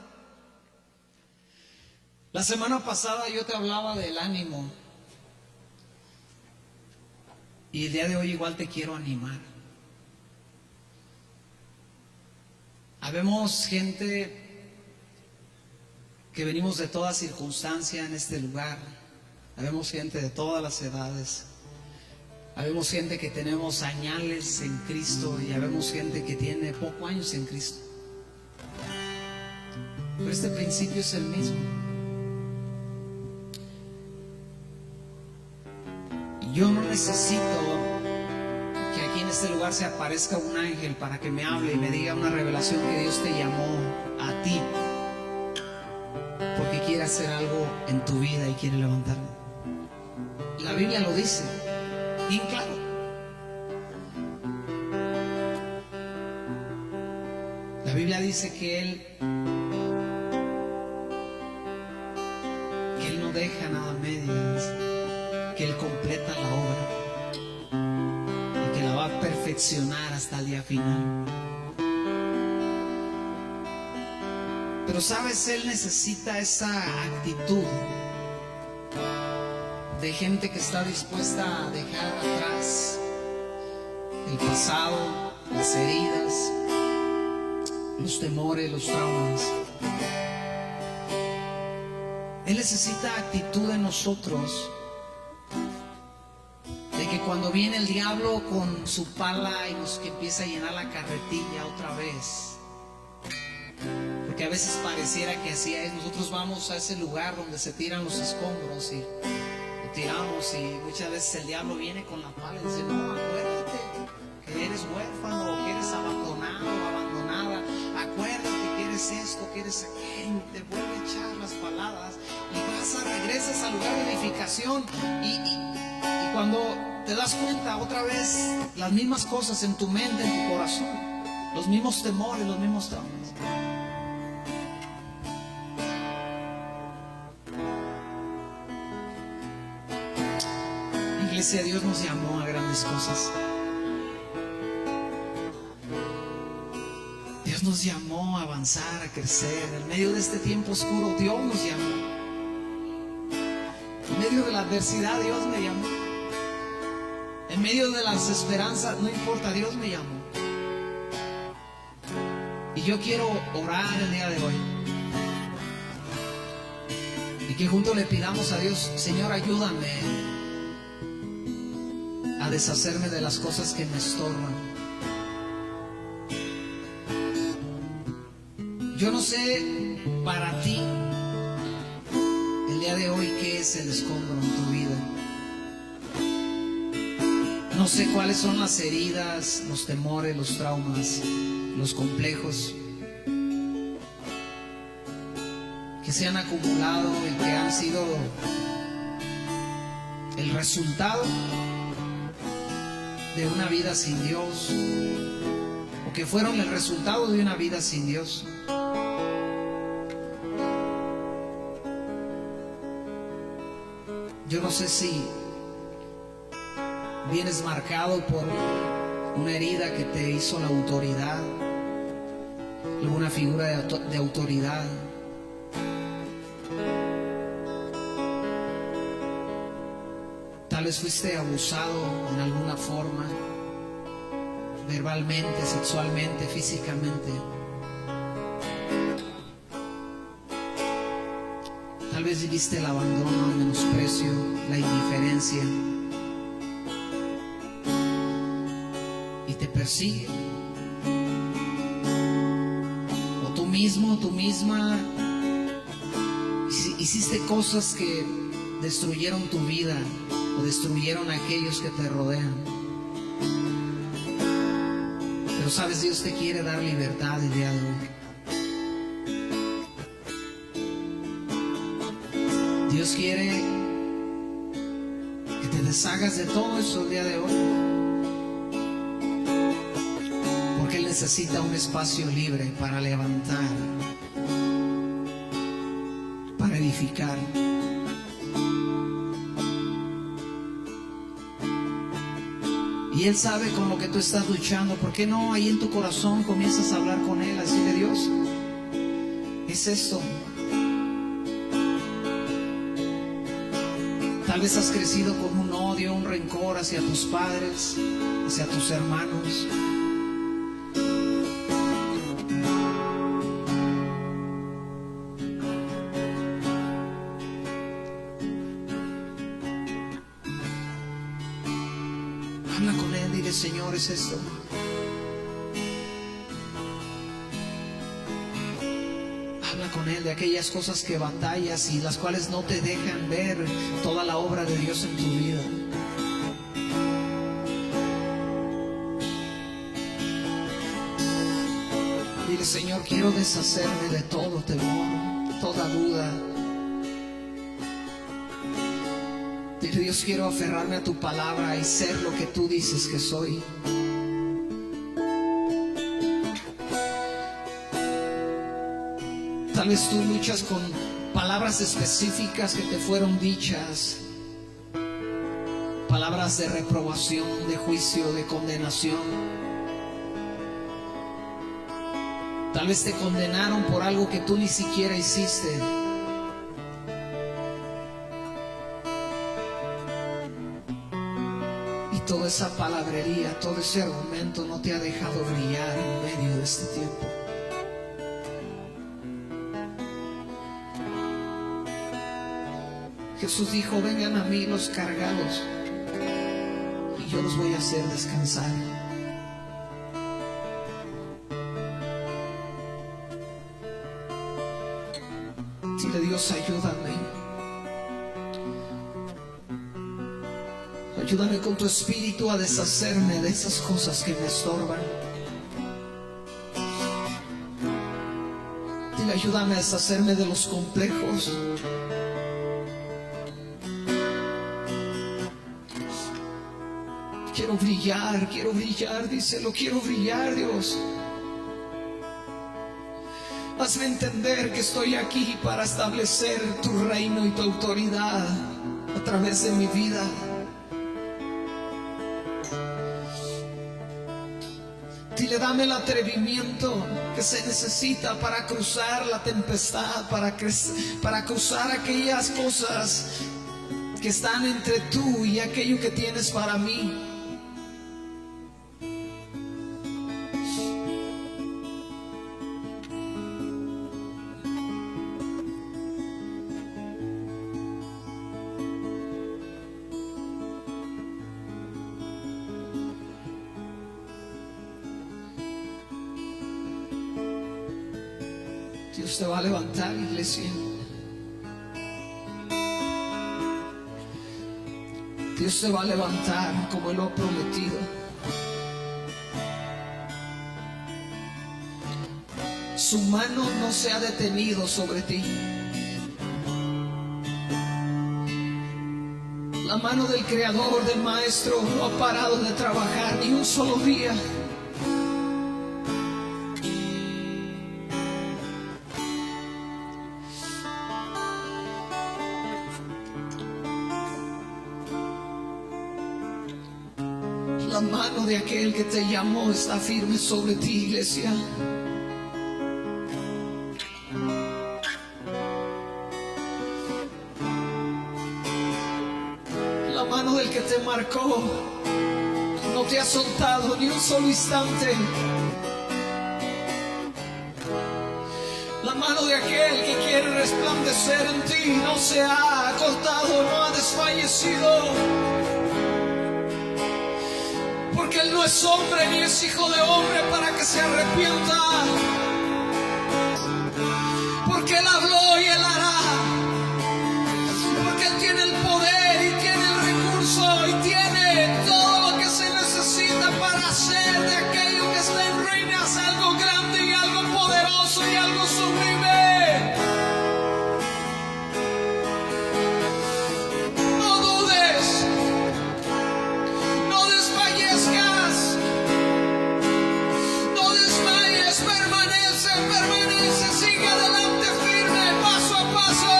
La semana pasada yo te hablaba del ánimo. Y el día de hoy igual te quiero animar. Habemos gente que venimos de toda circunstancia en este lugar. Habemos gente de todas las edades. Habemos gente que tenemos añales en Cristo y habemos gente que tiene pocos años en Cristo. Pero este principio es el mismo. Yo no necesito que aquí en este lugar se aparezca un ángel para que me hable y me diga una revelación que Dios te llamó a ti, porque quiere hacer algo en tu vida y quiere levantarme. La Biblia lo dice bien claro. La Biblia dice que Él no deja nada a medias, que Él completa la obra y que la va a perfeccionar hasta el día final. Pero sabes, Él necesita esa actitud de gente que está dispuesta a dejar atrás el pasado, las heridas, los temores, los traumas. Él necesita actitud en nosotros, de que cuando viene el diablo con su pala y nos que empieza a llenar la carretilla otra vez, porque a veces pareciera que así es. Nosotros vamos a ese lugar donde se tiran los escombros y tiramos, y muchas veces el diablo viene con la pala y dice: no, acuérdate que eres huérfano, que eres abandonado o abandonada, acuérdate que eres esto, que eres aquello. Te vuelve a echar las palabras y regresas al lugar de edificación y cuando te das cuenta, otra vez las mismas cosas en tu mente, en tu corazón, los mismos temores, los mismos traumas. Iglesia, Dios nos llamó a grandes cosas. Dios nos llamó a avanzar, a crecer. En medio de este tiempo oscuro, Dios nos llamó. En medio de la adversidad, Dios me llamó. En medio de las esperanzas, no importa, Dios me llamó. Y yo quiero orar el día de hoy que juntos le pidamos a Dios: Señor, ayúdame a deshacerme de las cosas que me estorban. Yo no sé para ti el día de hoy qué es el escombro en tu vida. No sé cuáles son las heridas, los temores, los traumas, los complejos que se han acumulado y que han sido el resultado de una vida sin Dios, o que fueron el resultado de una vida sin Dios. Yo no sé si vienes marcado por una herida que te hizo la autoridad, alguna figura de autoridad. Tal vez fuiste abusado en alguna forma, verbalmente, sexualmente, físicamente. Tal vez viviste el abandono, el menosprecio, la indiferencia, y te persigue. O tú mismo, tú misma, hiciste cosas que destruyeron tu vida o destruyeron a aquellos que te rodean. Pero sabes, Dios te quiere dar libertad el día de hoy. Dios quiere que te deshagas de todo eso el día de hoy, porque Él necesita un espacio libre para levantar, para edificar. Y Él sabe con lo que tú estás luchando. ¿Por qué no ahí en tu corazón comienzas a hablar con Él, a decirle: Dios, es esto? Tal vez has crecido con un odio, un rencor hacia tus padres, hacia tus hermanos. Habla con Él, dile: Señor, es esto. Habla con Él de aquellas cosas que batallas y las cuales no te dejan ver toda la obra de Dios en tu vida. Dile: Señor, quiero deshacerme de todo temor, toda duda. Dile: Dios, quiero aferrarme a tu palabra y ser lo que tú dices que soy. Tal vez tú luchas con palabras específicas que te fueron dichas, palabras de reprobación, de juicio, de condenación. Tal vez te condenaron por algo que tú ni siquiera hiciste. Y toda esa palabrería, todo ese argumento no te ha dejado brillar en medio de este tiempo. Jesús dijo: vengan a mí los cargados y yo los voy a hacer descansar. Dile: Dios, ayúdame. Ayúdame con tu espíritu a deshacerme de esas cosas que me estorban. Dile: ayúdame a deshacerme de los complejos. Quiero brillar, díselo: quiero brillar, Dios. Hazme entender que estoy aquí para establecer tu reino y tu autoridad a través de mi vida. Dile: dame el atrevimiento que se necesita para cruzar la tempestad, para cruzar aquellas cosas que están entre tú y aquello que tienes para mí. Dios te va a levantar, iglesia. Dios te va a levantar como Él lo ha prometido. Su mano no se ha detenido sobre ti. La mano del Creador, del Maestro, no ha parado de trabajar ni un solo día. La mano de aquel que te llamó está firme sobre ti, iglesia. La mano del que te marcó no te ha soltado ni un solo instante. La mano de aquel que quiere resplandecer en ti no se ha cortado, no ha desfallecido. Porque Él no es hombre ni es hijo de hombre para que se arrepienta. Porque Él habló y Él hará. Porque Él tiene el poder y tiene el recurso y tiene todo lo que se necesita para hacer de aquello que está en ruinas algo grande y algo poderoso y algo sublime. No dudes, no desfallezcas, no desmayes, permanece, permanece, sigue adelante firme, paso a paso.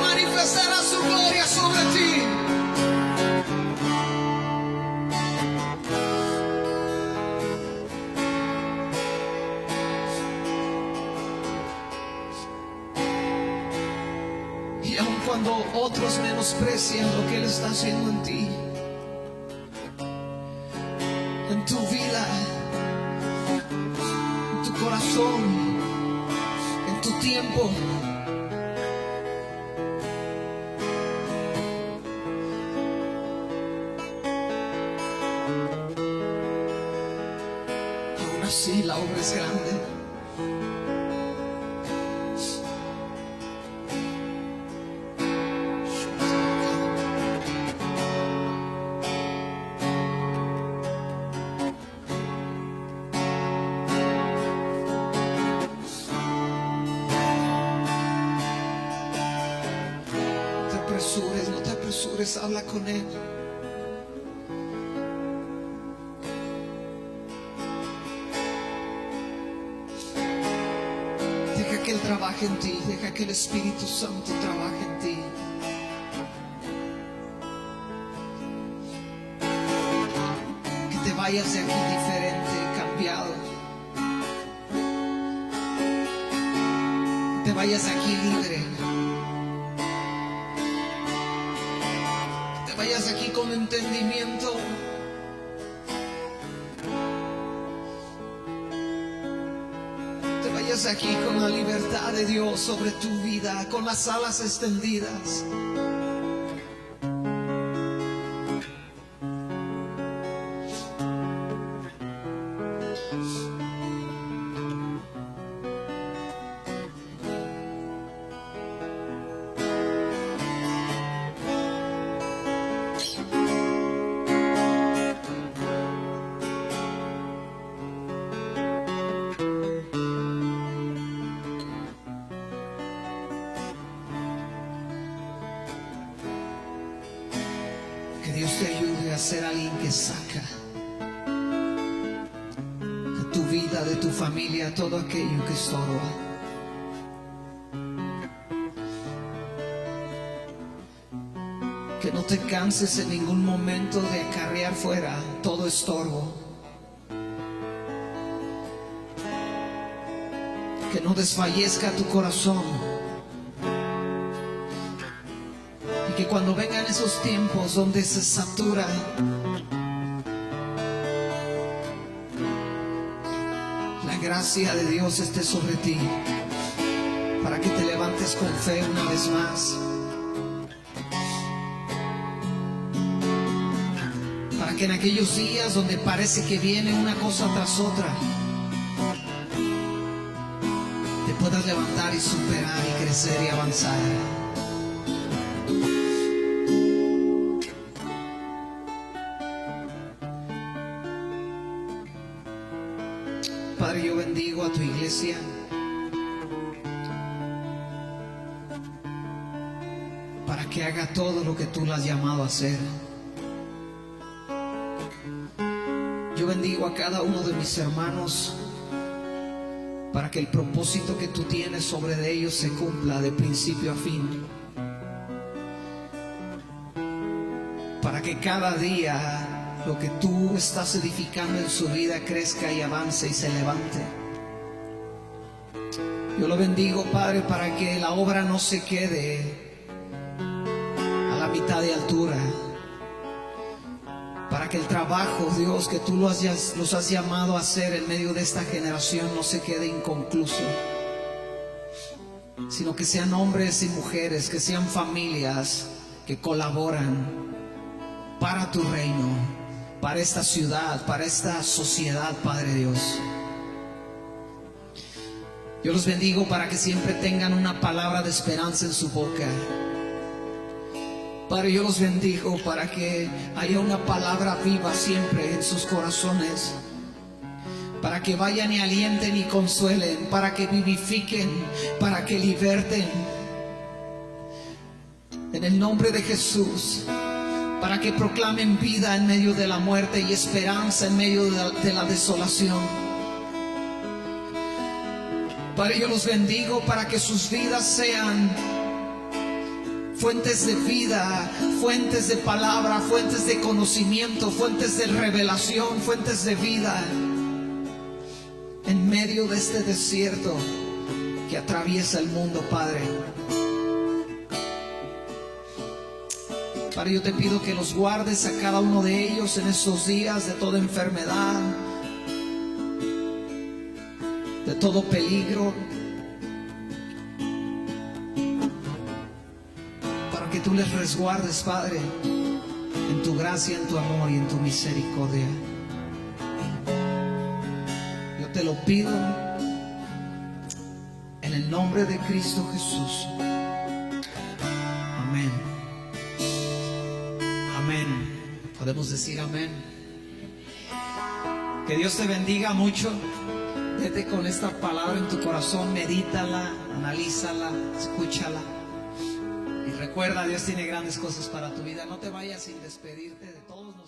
Manifestará su gloria sobre ti. Y aun cuando otros menosprecian lo que Él está haciendo en ti, en tu vida, en tu corazón, en tu tiempo, sí, la obra es grande. No te apresures, no te apresures, habla con Él. Deja que Él trabaje en ti, deja que el Espíritu Santo trabaje en ti. Que te vayas de aquí diferente, cambiado. Que te vayas de aquí libre. Que te vayas de aquí con entendimiento. Vayas aquí con la libertad de Dios sobre tu vida, con las alas extendidas. Que Dios te ayude a ser alguien que saca de tu vida, de tu familia, todo aquello que estorba. Que no te canses en ningún momento de acarrear fuera todo estorbo. Que no desfallezca tu corazón. Que cuando vengan esos tiempos donde se satura la gracia de Dios esté sobre ti, para que te levantes con fe una vez más, para que en aquellos días donde parece que viene una cosa tras otra, te puedas levantar y superar y crecer y avanzar. Padre, yo bendigo a tu iglesia. Para que haga todo lo que tú la has llamado a hacer. Yo bendigo a cada uno de mis hermanos para que el propósito que tú tienes sobre de ellos se cumpla de principio a fin. Para que cada día lo que tú estás edificando en su vida crezca y avance y se levante. Yo lo bendigo, Padre, para que la obra no se quede a la mitad de altura. Para que el trabajo, Dios, que tú los has llamado a hacer en medio de esta generación no se quede inconcluso, sino que sean hombres y mujeres, que sean familias que colaboran para tu reino, para esta ciudad, para esta sociedad, Padre Dios. Yo los bendigo para que siempre tengan una palabra de esperanza en su boca. Padre, yo los bendigo para que haya una palabra viva siempre en sus corazones, para que vayan y alienten y consuelen, para que vivifiquen, para que liberten. En el nombre de Jesús, para que proclamen vida en medio de la muerte y esperanza en medio de la desolación. Padre, yo los bendigo para que sus vidas sean fuentes de vida, fuentes de palabra, fuentes de conocimiento, fuentes de revelación, fuentes de vida en medio de este desierto que atraviesa el mundo, Padre. Padre, yo te pido que los guardes a cada uno de ellos en estos días de toda enfermedad, de todo peligro, para que tú les resguardes, Padre, en tu gracia, en tu amor y en tu misericordia. Yo te lo pido en el nombre de Cristo Jesús. Amén. Amén. Podemos decir amén. Que Dios te bendiga mucho. Vete con esta palabra en tu corazón, medítala, analízala, escúchala. Y recuerda, Dios tiene grandes cosas para tu vida. No te vayas sin despedirte de todos nosotros.